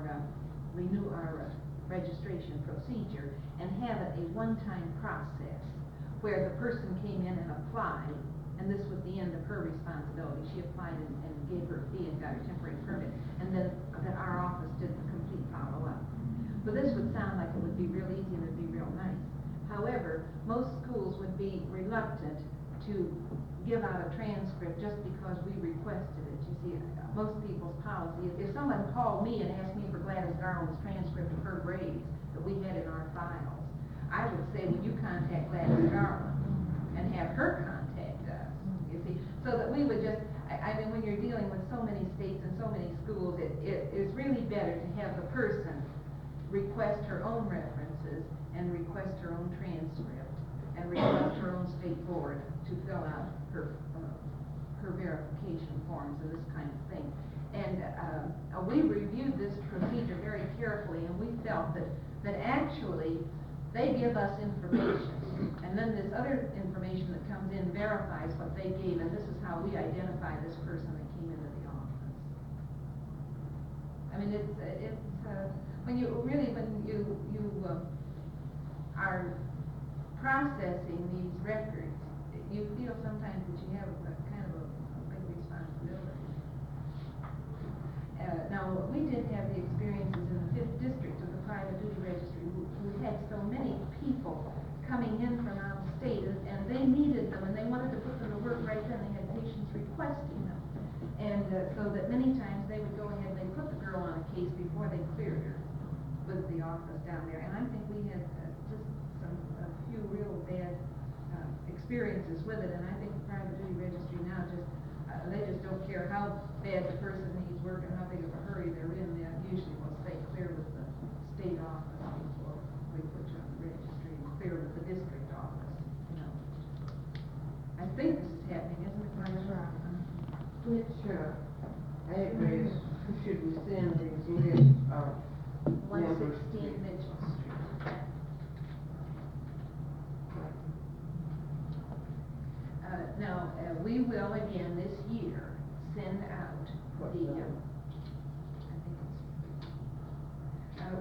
renew our registration procedure and have it a one-time process where the person came in and applied, and this was the end of her responsibility. She applied and gave her fee and got her temporary permit, and then that our office did the complete follow-up. But this would sound like it would be real easy and it'd be real nice. However, most schools would be reluctant to give out a transcript just because we requested it. You see, most people's policy is, if someone called me and asked me for Gladys Garland's transcript of her grades that we had in our files, I would say, would you contact Gladys Garland and have her contact us, you see? So that we would just, I mean, when you're dealing with so many states and so many schools, it is really better to have the person request her own references, and request her own transcript, and request her own state board to fill out her verification forms and this kind of thing. And, we reviewed this procedure very carefully, and we felt that actually, they give us information, and then this other information that comes in verifies what they gave, and this is how we identify this person that came into the office. I mean, when you are processing these records, you feel sometimes that you have a kind of a big responsibility. Now, we did have the experiences in the 5th District of the Private Duty Registry, who had so many people coming in from out of state, and they needed them, and they wanted to put them to work right then. They had patients requesting them. And so that many times they would go ahead and they put the girl on a case before they cleared her with the office down there. And I think we had just a few real bad experiences with it, and I think the Private Duty Registry now they just don't care how bad the person needs work and how big of a hurry they're in. They usually will stay clear with the state office before we put you on the registry, and clear with the district office, you know. I think this is happening, isn't it, Marcia? Which, address should we send these lists of members 116 Mitchell Street. Now, we will again this year send out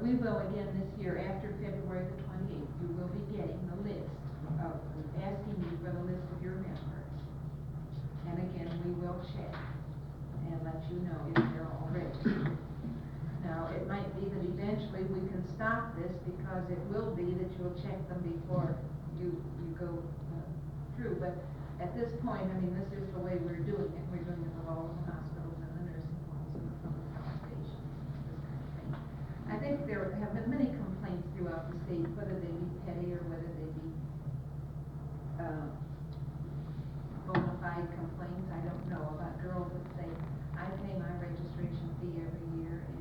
we will again this year, after February the 28th, you will be getting the list of, asking you for the list of your members. And again, we will check and let you know if they're all registered. Now, it might be that eventually we can stop this, because it will be that you'll check them before you go through. But at this point, I mean, this is the way we're doing it. We're doing it with all of the hospitals and the nursing homes and the public health stations, this kind of thing. I think there have been many complaints throughout the state, whether they be petty or whether they be bona fide complaints, I don't know, about girls that say, I pay my registration fee every year, and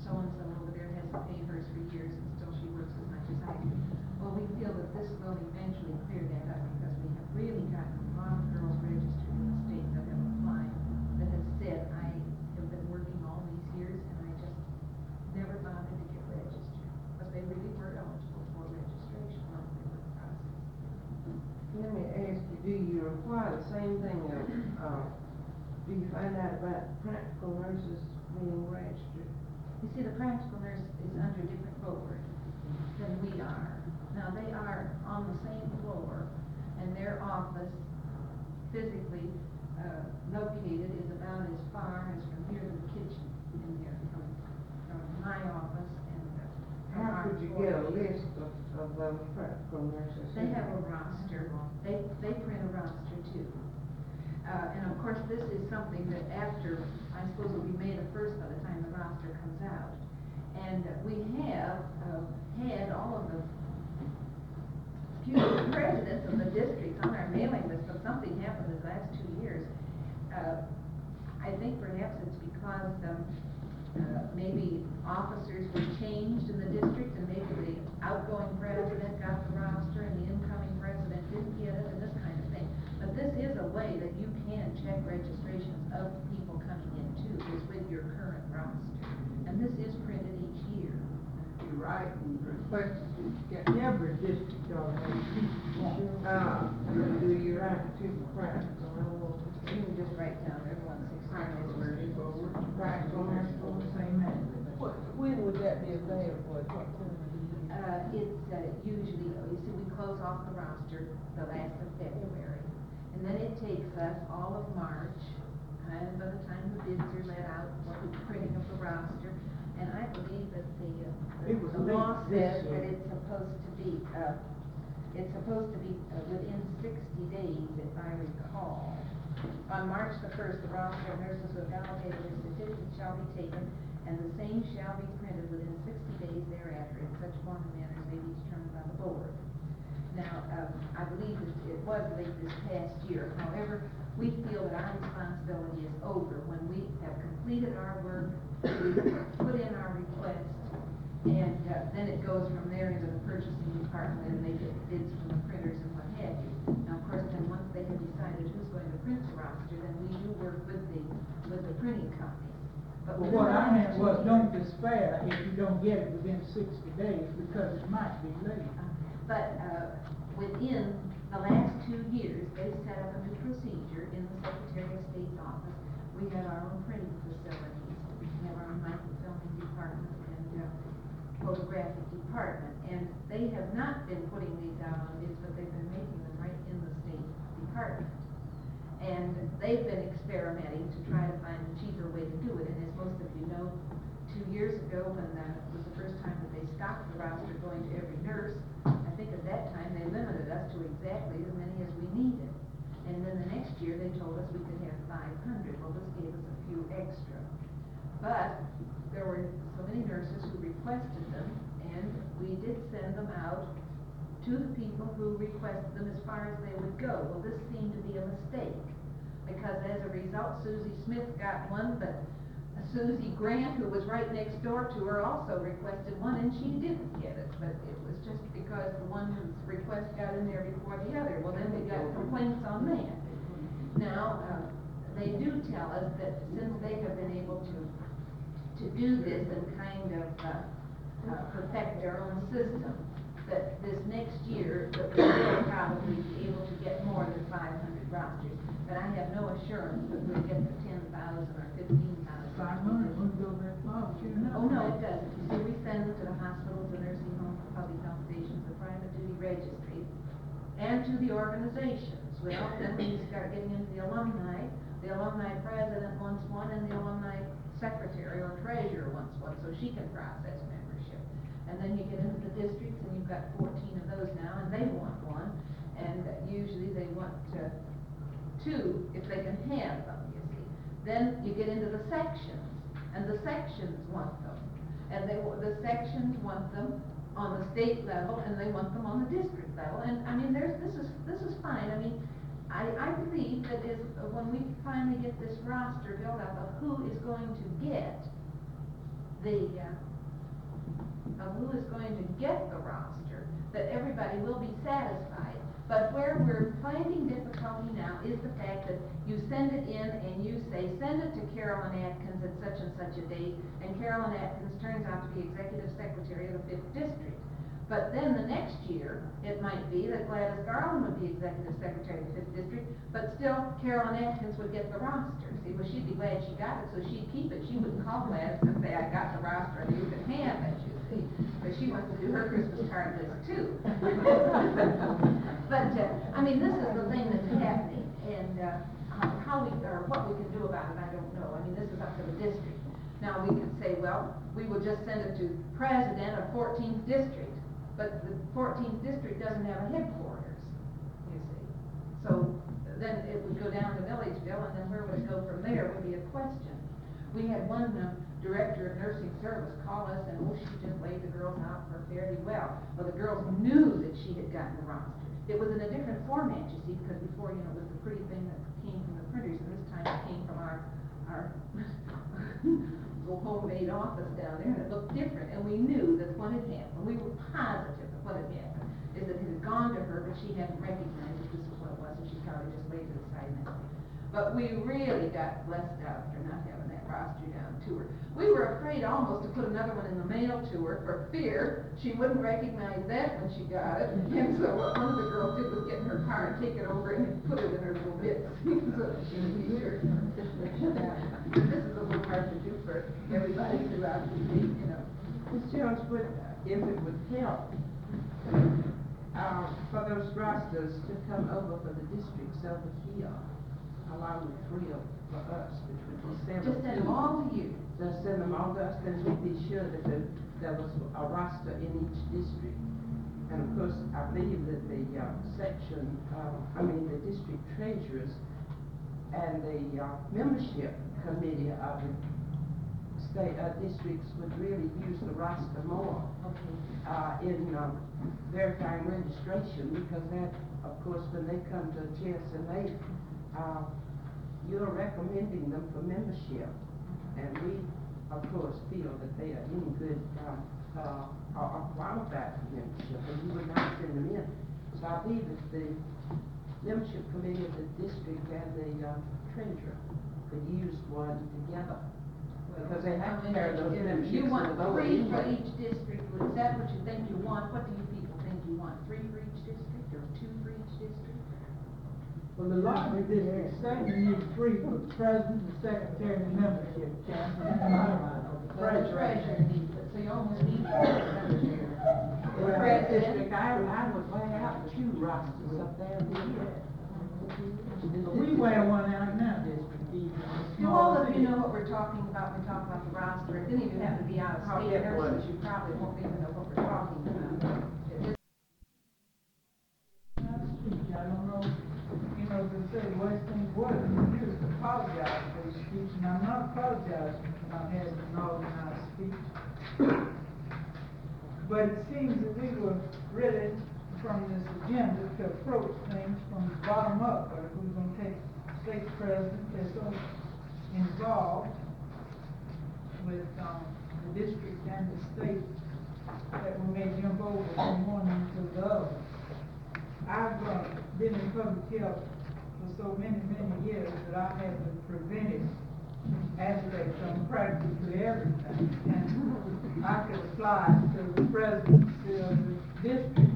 so-and-so over there hasn't paid hers for years, and still she works as much as I do. Well, we feel that this will eventually clear that up, because we have really gotten a lot of girls registered in the state that have applied, that have said, I have been working all these years, and I just never bothered to get registered, but they really were eligible for registration once they were processed. Let me ask you, do you require the same thing do you find out about practical nurses being registered? You see, the practical nurse is under a different board than we are. Now, they are on the same floor, and their office physically located is about as far as from here to the kitchen in there, from my office and from How our could you floor. get a list of those practical nurses? They have a roster. They print a roster too. And of course, this is something that after, I suppose it'll be May the 1st by the time the roster comes out. And we have had all of the presidents of the districts on our mailing list, but something happened in the last 2 years. I think perhaps it's because maybe officers were changed in the district, and maybe the outgoing president got the roster and the incoming president didn't get it, and this kind of thing. But this is a way that you can check registrations of people coming in too, is with your current roster. And this is printed each year. You're right, and request to get every district on that. Do you write to the practical? You can just write down everyone's experience. Practical nurse for the same address. When would that be available? At what time of the year? It's usually, you see, we close off the roster the last of February. And then it takes us all of March, kind of by the time the bids are let out for the printing of the roster. And I believe that the law says that it's supposed to be within 60 days, if I recall. On March the 1st, the roster of nurses who have allocated their certificates shall be taken, and the same shall be printed within 60 days thereafter in such form and manner as may be determined by the board. Now, I believe it was late this past year. However, we feel that our responsibility is over when we have completed our work, we put in our request, And, then it goes from there into the purchasing department, and they get bids from the printers and what have you. Now, of course, then once they have decided who's going to print the roster, then we do work with the printing companies. But But within what the I meant last was, 2 don't years- despair if you don't get it within 60 days, because it might be late. But, within the last 2 years, they set up a new procedure in the Secretary of State's office. We have our own printing facilities, we have our own microfilming department and, photographic department. And they have not been putting these out on bids, but they've been making them right in the state department. And they've been experimenting to try to find a cheaper way to do it. And as most of you know, 2 years ago, when it was the first time that they stopped the roster going to every nurse, I think at that time they limited us to exactly as many as we needed. And then the next year, they told us we could have 500. Well, this gave us a few extra. But there were so many nurses who requested them, and we did send them out to the people who requested them as far as they would go. Well, this seemed to be a mistake, because as a result, Susie Smith got one, but Susie Grant, who was right next door to her, also requested one, and she didn't get it. But it was just because the one whose request got in there before the other. Well, then we got complaints on that. Now, they do tell us that since they have been able to do this and kind of perfect their own system, that this next year, that we will probably be able to get more than 500 rosters. But I have no assurance that we'll get the 10,000 or 15,000. 500 wouldn't go that far, sure enough. Oh, no, it doesn't. You see, we send them to the hospitals, the nursing homes, the public health stations, the private duty registries, and to the organizations. Well, then when you start getting into the alumni president wants one, and the alumni secretary or treasurer wants one, so she can process membership. And then you get into the districts, and you've got 14 of those now, and they want one, and usually they want two if they can have them, you see. Then you get into the sections, and the sections want them. And the sections want them on the state level, and they want them on the district level. And, I mean, this is fine. I mean, I believe that when we finally get this roster built up of who is going to get the roster, that everybody will be satisfied. But where we're finding difficulty now is the fact that you send it in and you say, send it to Carolyn Atkins at such and such a date, and Carolyn Atkins turns out to be executive secretary of the 5th district. But then the next year, it might be that Gladys Garland would be executive secretary of the 5th district, but still Carolyn Atkins would get the roster. See, well, she'd be glad she got it, so she'd keep it. She wouldn't call Gladys and say, I got the roster, and you can have it, you see. But she wants to do her Christmas card list too. But, I mean, this is the thing that's happening, and what we can do about it, I don't know. I mean, this is up to the district. Now, we can say, well, we will just send it to president of 14th district, but the 14th district doesn't have a headquarters, you see. So then it would go down to Milledgeville, and then where would it go from there would be a question. We had one director of nursing service call us, and she just laid the girls out for fairly well. Well, the girls knew that she had gotten the roster. It was in a different format, you see, because before, it was the pretty thing that came from the printers, and this time it came from our little homemade office down there, and it looked different, and we knew that what had happened, we were positive that what had happened, is that it had gone to her, but she hadn't recognized that this was what it was, and she probably just laid it aside now. But we really got blessed out for not having that roster down to her. We were afraid almost to put another one in the mail to her for fear she wouldn't recognize that when she got it. And so what one of the girls did was get in her car and take it over and put it in her little bits so that she would be sure. This is a little hard to do for everybody throughout the week, Ms. Jones, if it would help, for those rosters to come over for the districts over here, along with 3 for us, which would be 7. Just send them all to you. Just send them all to us, then we'd be sure that there was a roster in each district. And of course, I believe that the the district treasurers and the membership committee of the state districts would really use the roster more in verifying registration, because that, of course, when they come to GSMA, you're recommending them for membership, and we, of course, feel that they are in good are qualified for membership, and you would not send them in. So I believe that the membership committee of the district and the treasurer could use one together. Because they have to carry those memberships You to want the vote three for anyway. each district, is that what you think you want? What do you people think you want? 3 for each district, or 2 for each district? Well, the law of district say you need 3 for the president, the secretary, and the membership, Chairman. The Treasurer needs it, so you almost need 4 members here. The Well, president, district, I would lay out 2 rosters up there in the year. We wear one out now, district. do all of you know what we're talking about when we talk about the roster? It didn't even have to be out of I'll state get one. nurses, you probably won't even know what we're talking about. I don't know, you know, they say the worst thing was, you just apologize for your speech, and I'm not apologizing for not having an organized speech. But it seems that we were really, from this agenda, to approach things from the bottom up, but if we're gonna take state president, they're so involved with, the district and the state, that we may jump over from one into the other. I've been in public health for so many years that I have been prevented aspects on practically everything. And I could apply to the presidency of the district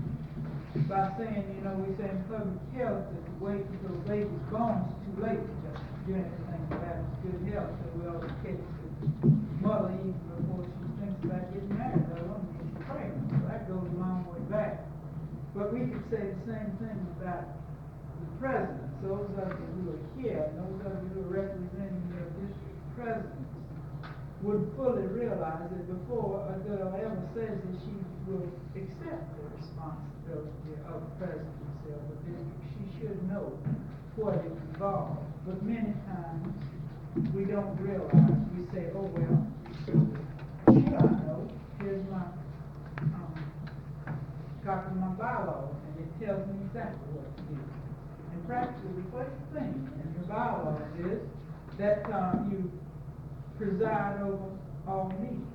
by saying, you know, we say in public health that wait until the baby's born is too late to do anything about good health. So we ought to catch the mother even before she thinks about getting married, let alone getting pregnant. So that goes a long way back. But we could say the same thing about the presidents. Those of you who are here, and those of you who are representing your district presidents, would fully realize that before a girl ever says that she will accept the responsibility of the presidency of the district, she should know what is involved. But many times, we don't realize. We say, oh, well, should I know? Here's my copy of my bylaws, and it tells me exactly what to do. And practically, the first thing in your bylaws is that you preside over all meetings.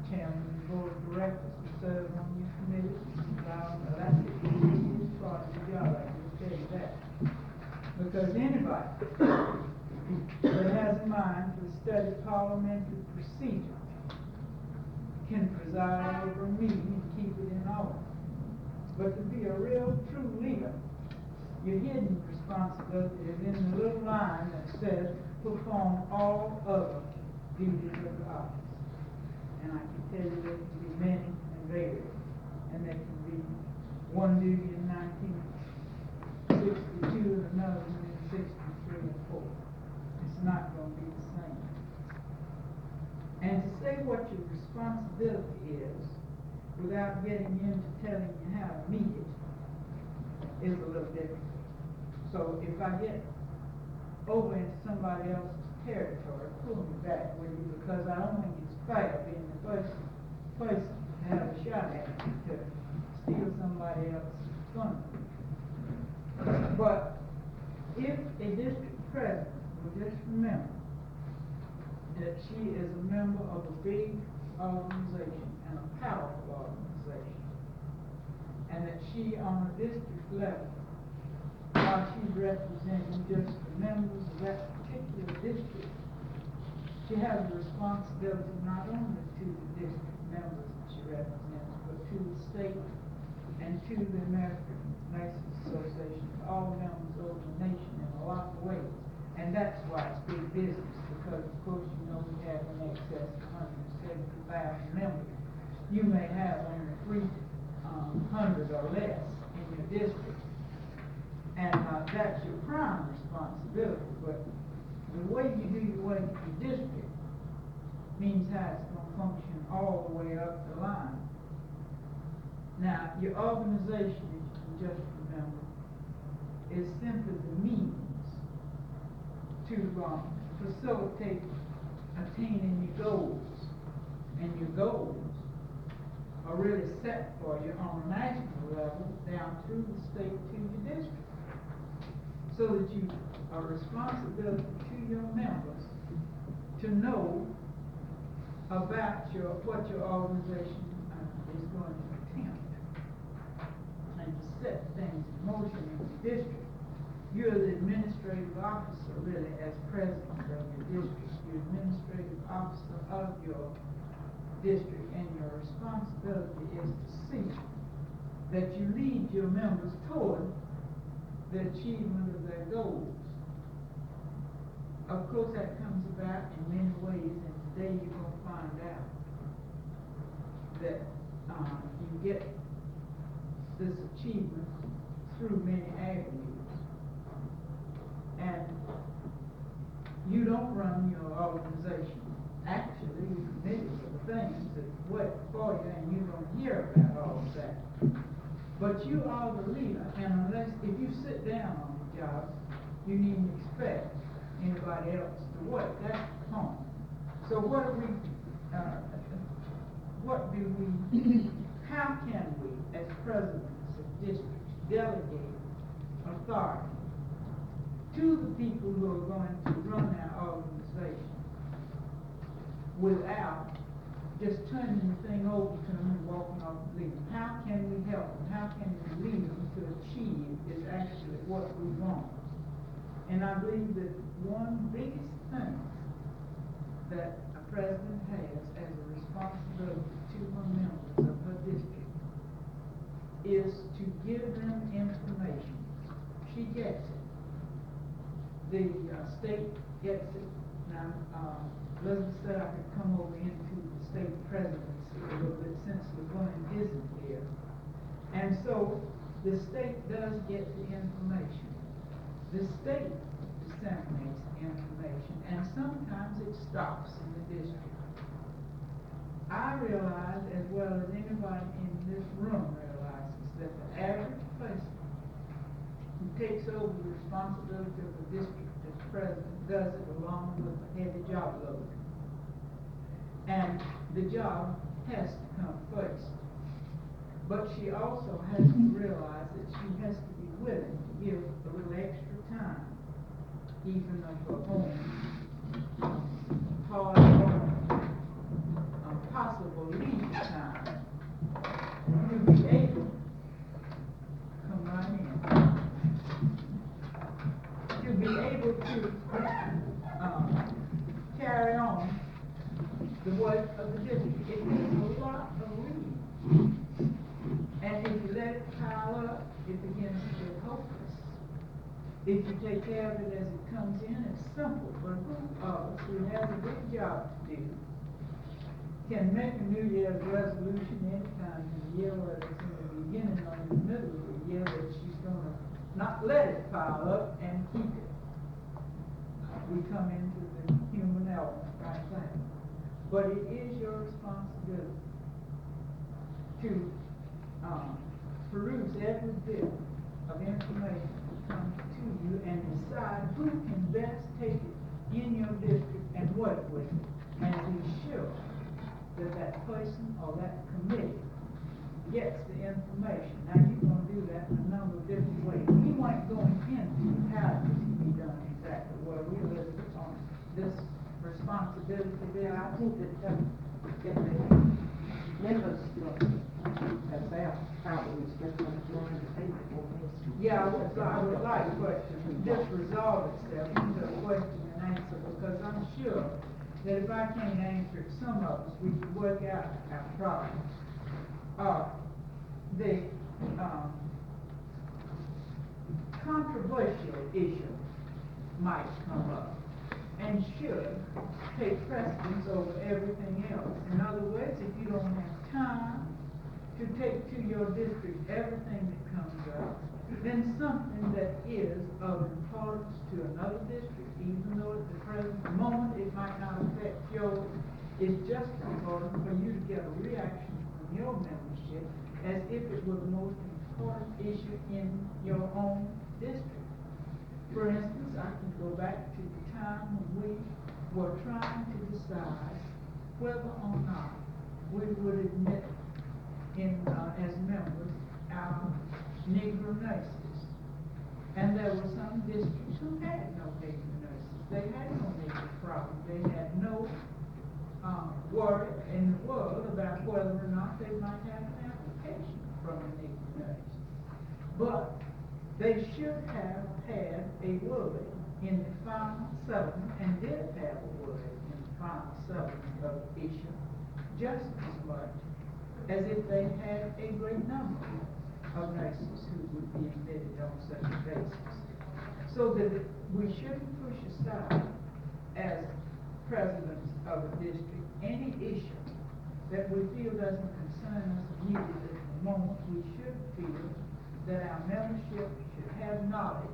Chairman of the board of directors who serve on your committee. That's the easiest part of the job, I can tell you that. Because anybody that has a mind to study parliamentary procedure can preside over a meeting and keep it in order. But to be a real, true leader, your hidden responsibility is in the little line that says, perform all other duties of the office. And I can tell you there can be many and varied. And there can be one duty in 1962 and another one in 63 and 4. It's not going to be the same. And to say what your responsibility is without getting into telling you how to meet it is a little different. So if I get over into somebody else's territory, pull me back with you, because I don't think it's fair being the first person to have a shot at it to steal somebody else's thunder. But if a district president will just remember that she is a member of a big organization and a powerful organization, and that she on a district level, while she's representing just the members of that particular district, she has a responsibility not only to the district members that she represents, but to the state and to the American Nurses Association, to all members of the nation in a lot of ways. And that's why it's big business, because of course you know we have in excess of 170,000 members. You may have only 300 or less in your district. And that's your prime responsibility, but the way you do your work in your district means how it's going to function all the way up the line. Now, your organization, as you can just remember, is simply the means to facilitate attaining your goals. And your goals are really set for you on a national level down through the state to your district, so that you are responsible to your members to know about what your organization is going to attempt and to set things in motion in the district. You're the administrative officer, really, as president of your district. You're administrative officer of your district, and your responsibility is to see that you lead your members toward the achievement of their goals. Of course, that comes about in many ways, and today you're going to find out that you get this achievement through many avenues. And you don't run your organization. Actually, you committed to the things that work for you, and you don't hear about all of that. But you are the leader, and unless, if you sit down on the job, you needn't expect anybody else to work. That's the point. So what do we, how can we, as presidents of districts, delegate authority to the people who are going to run our organization without just turning the thing over to them and walking off and leaving? How can we help them? How can we lead them to achieve is actually what we want? And I believe that one biggest thing that a president has as a responsibility to her members of her district is to give them information. She gets it. The state gets it. Now, Elizabeth said I could come over into the state presidency a little bit since LeBlanc isn't here. And so the state does get the information. The state disseminates information, and sometimes it stops in the district. I realize, as well as anybody in this room realizes, that the average person who takes over the responsibility of the district as president does it along with a heavy job load. And the job has to come first. But she also has to realize that she has to be willing to give a little extra time, even of her own hard work, possible leisure time, to be able, come right in, to be able to carry on the work of the district. It takes a lot of reading. And if you let it pile up, it begins to get hopeless. If you take care of it as it comes in, it's simple. But who of us who has a big job to do can make a New Year's resolution anytime in the year, whether it's in the beginning or in the middle of the year, that she's going to not let it pile up and keep it. We come into the human element right there. But it is your responsibility to peruse every bit of information that comes to you and decide who can best take it in your district and work with it, and be sure that that person or that committee gets the information. Now, you're going to do that in a number of different ways. We weren't going into how this can be done exactly, where we live on this responsibility there. I think that if the members look at their problems, they're going to learn to think it more. Yeah, I would like to just resolve itself into a question and answer, because I'm sure that if I can't answer it, some of us, we can work out our problems. The controversial issue might come up and should take precedence over everything else. In other words, if you don't have time to take to your district everything that comes up, then something that is of importance to another district, even though at the present moment it might not affect yours, is just as important for you to get a reaction from your membership as if it were the most important issue in your own district. For instance, I can go back to the time when we were trying to decide whether or not we would admit as members our Negro nurses. And there were some districts who had no Negro nurses. They had no Negro problem. They had no worry in the world about whether or not they might have an application from an organization. But they should have had a word in the final settlement, and did have a word in the final settlement of the issue, just as much as if they had a great number of nurses who would be admitted on such a basis. So that we shouldn't push aside, as presidents of a district, any issue that we feel doesn't concern us immediately at the moment. We should feel that our membership should have knowledge,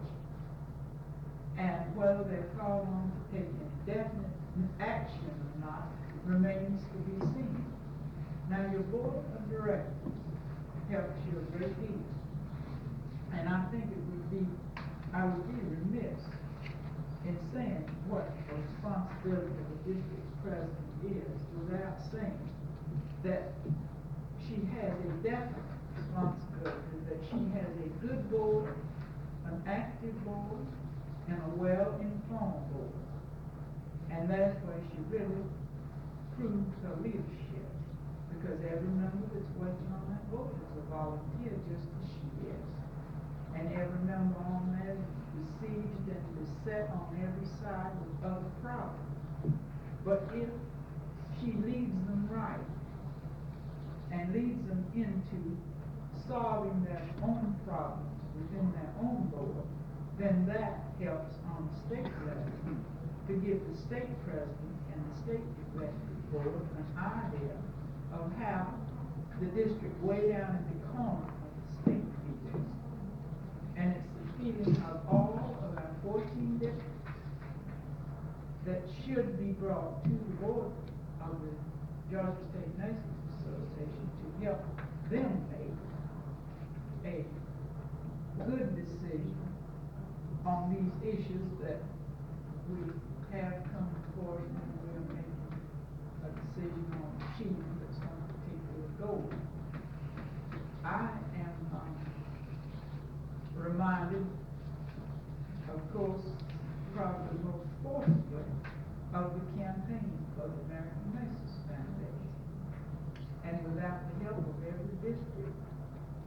and whether they're called on to take any definite action or not remains to be seen. Now, your board of directors helps you a great deal, and I think I would be remiss in saying what the responsibility of the district president is without saying that she has a definite responsibility, that she has a good board, an active board, and a well-informed board. And that's why she really proves her leadership, because every member that's working on that board is a volunteer, just as she is. And every member on there is besieged and beset on every side with other problems. But if she leads them right and leads them into solving their own problems within their own board, then that helps on the state level to give the state president and the state executive board an idea of how the district way down in the corner of the state feels. And it's the feeling of all of our 14 districts that should be brought to the board of the Georgia State Nurses Association to help them make a good decision on these issues that we have come before us, and we're making a decision on achieving some particular goal. I am reminded, of course, probably most forcibly, of the campaign for the American Nurses Foundation. And without the help of every district,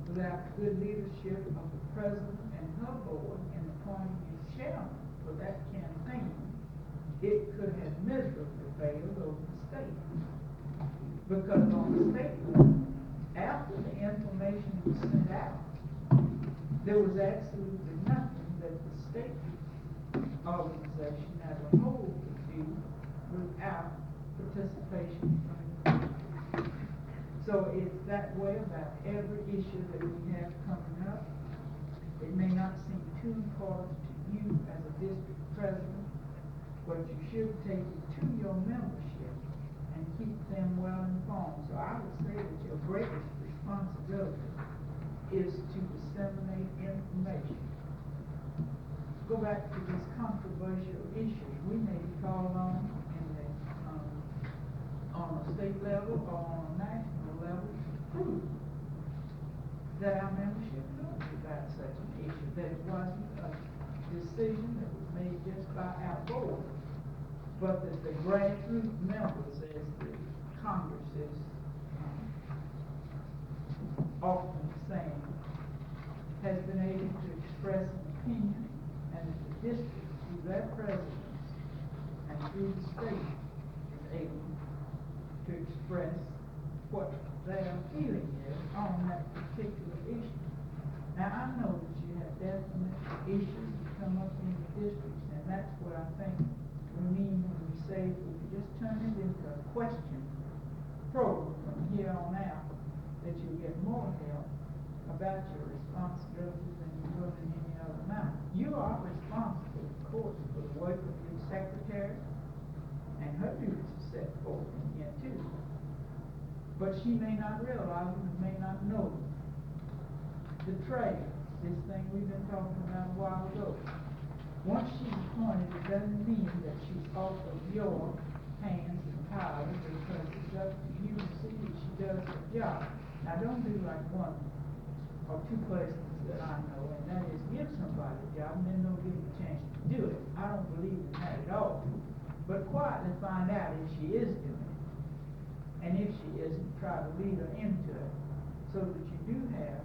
without the good leadership of the president and her board in appointing a chairman for that campaign, it could have miserably failed over the state. Because on the state level, after the information was sent out, there was absolutely nothing that the state organization as a whole could do without participation from the people. So it's that way about every issue that we have coming up. It may not seem too important to you as a district president, but you should take it to your membership and keep them well informed. So I would say that your greatest responsibility is to disseminate information. Go back to these controversial issues. We may be called on in the, on a state level or on a national level to prove that our membership knows about such an issue, that it wasn't a decision that was made just by our board, but that the grassroots members, as the Congress is often saying, has been able to express an opinion, and that the district, through their presidents and through the state, is able to express what their feeling is on that particular issue. Now, I know that you have definite issues that come up in the districts, and that's what I think we mean when we say if we could just turn it into a question program from here on out, that you'll get more help about your responsibilities than you will in any other matter. You are responsible, of course, for the work of your secretary, and her duties are set forth in here too. But she may not realize and may not know the trail, this thing we've been talking about a while ago. Once she's appointed, it doesn't mean that she's off of your hands and powers, because it's up to you to see that she does her job. Now, don't do like one or two places that I know, and that is give somebody a job and then don't give them a chance to do it. I don't believe in that at all. But quietly find out if she is doing it, and if she isn't, try to lead her into it, so that you do have,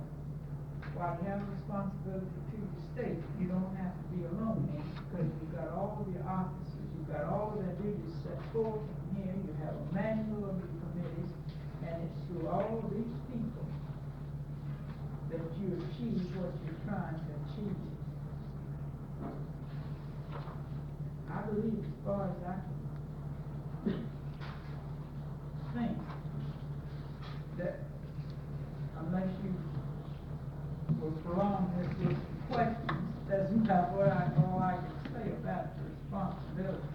while you have responsibility to the state, you don't have to be alone, because you've got all of your officers, you've got all of their duties set forth in here, you have a manual of the committees, and it's through all of these people that you achieve what you're trying to achieve. I believe, as far as I can think, that unless you will prolong this with questions, that's about all I can say about the responsibility.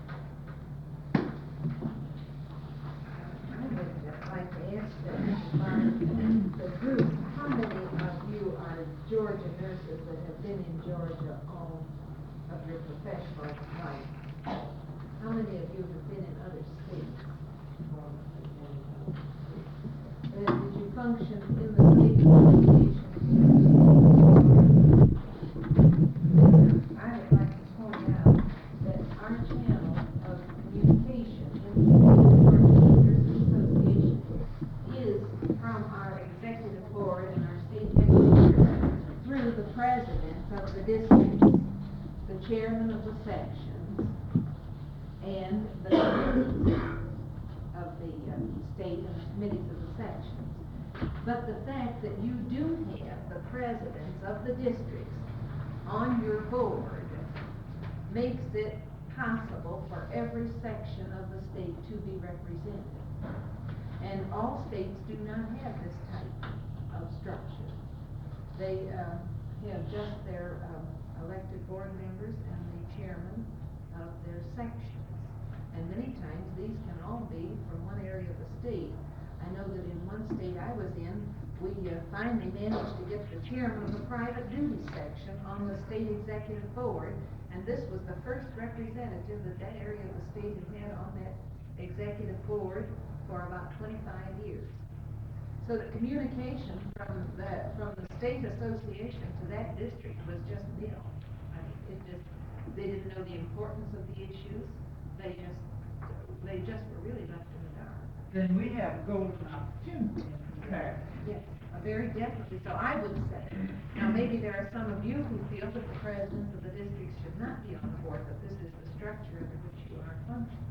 I would just like to ask the group, how many of you are Georgia nurses that have been in Georgia all of your professional life? How many of you have been in other states? And did you function in the state association? I would like to point out that our channel of communication in the Nurses Association is from our executive board and our state headquarters through the president of the district, the chairman of the sections, and the committees of the state and the committees of the sections. But the fact that you do have the presidents of the districts on your board makes it possible for every section of the state to be represented. And all states do not have this type of structure. They have just their elected board members and the chairman of their sections. And many times these can all be from one area of the state. I know that in one state I was in, we finally managed to get the chairman of the private duty section on the state executive board, and this was the first representative that that area of the state had on that executive board for about 25 years. So the communication from the state association to that district was just nil. I mean, they didn't know the importance of the issues. They just were really left in the dark. Then we have a golden opportunity in fact. Yes, very definitely. So I would say, now maybe there are some of you who feel that the presidents of the districts should not be on the board, but this is the structure under which you are functioning.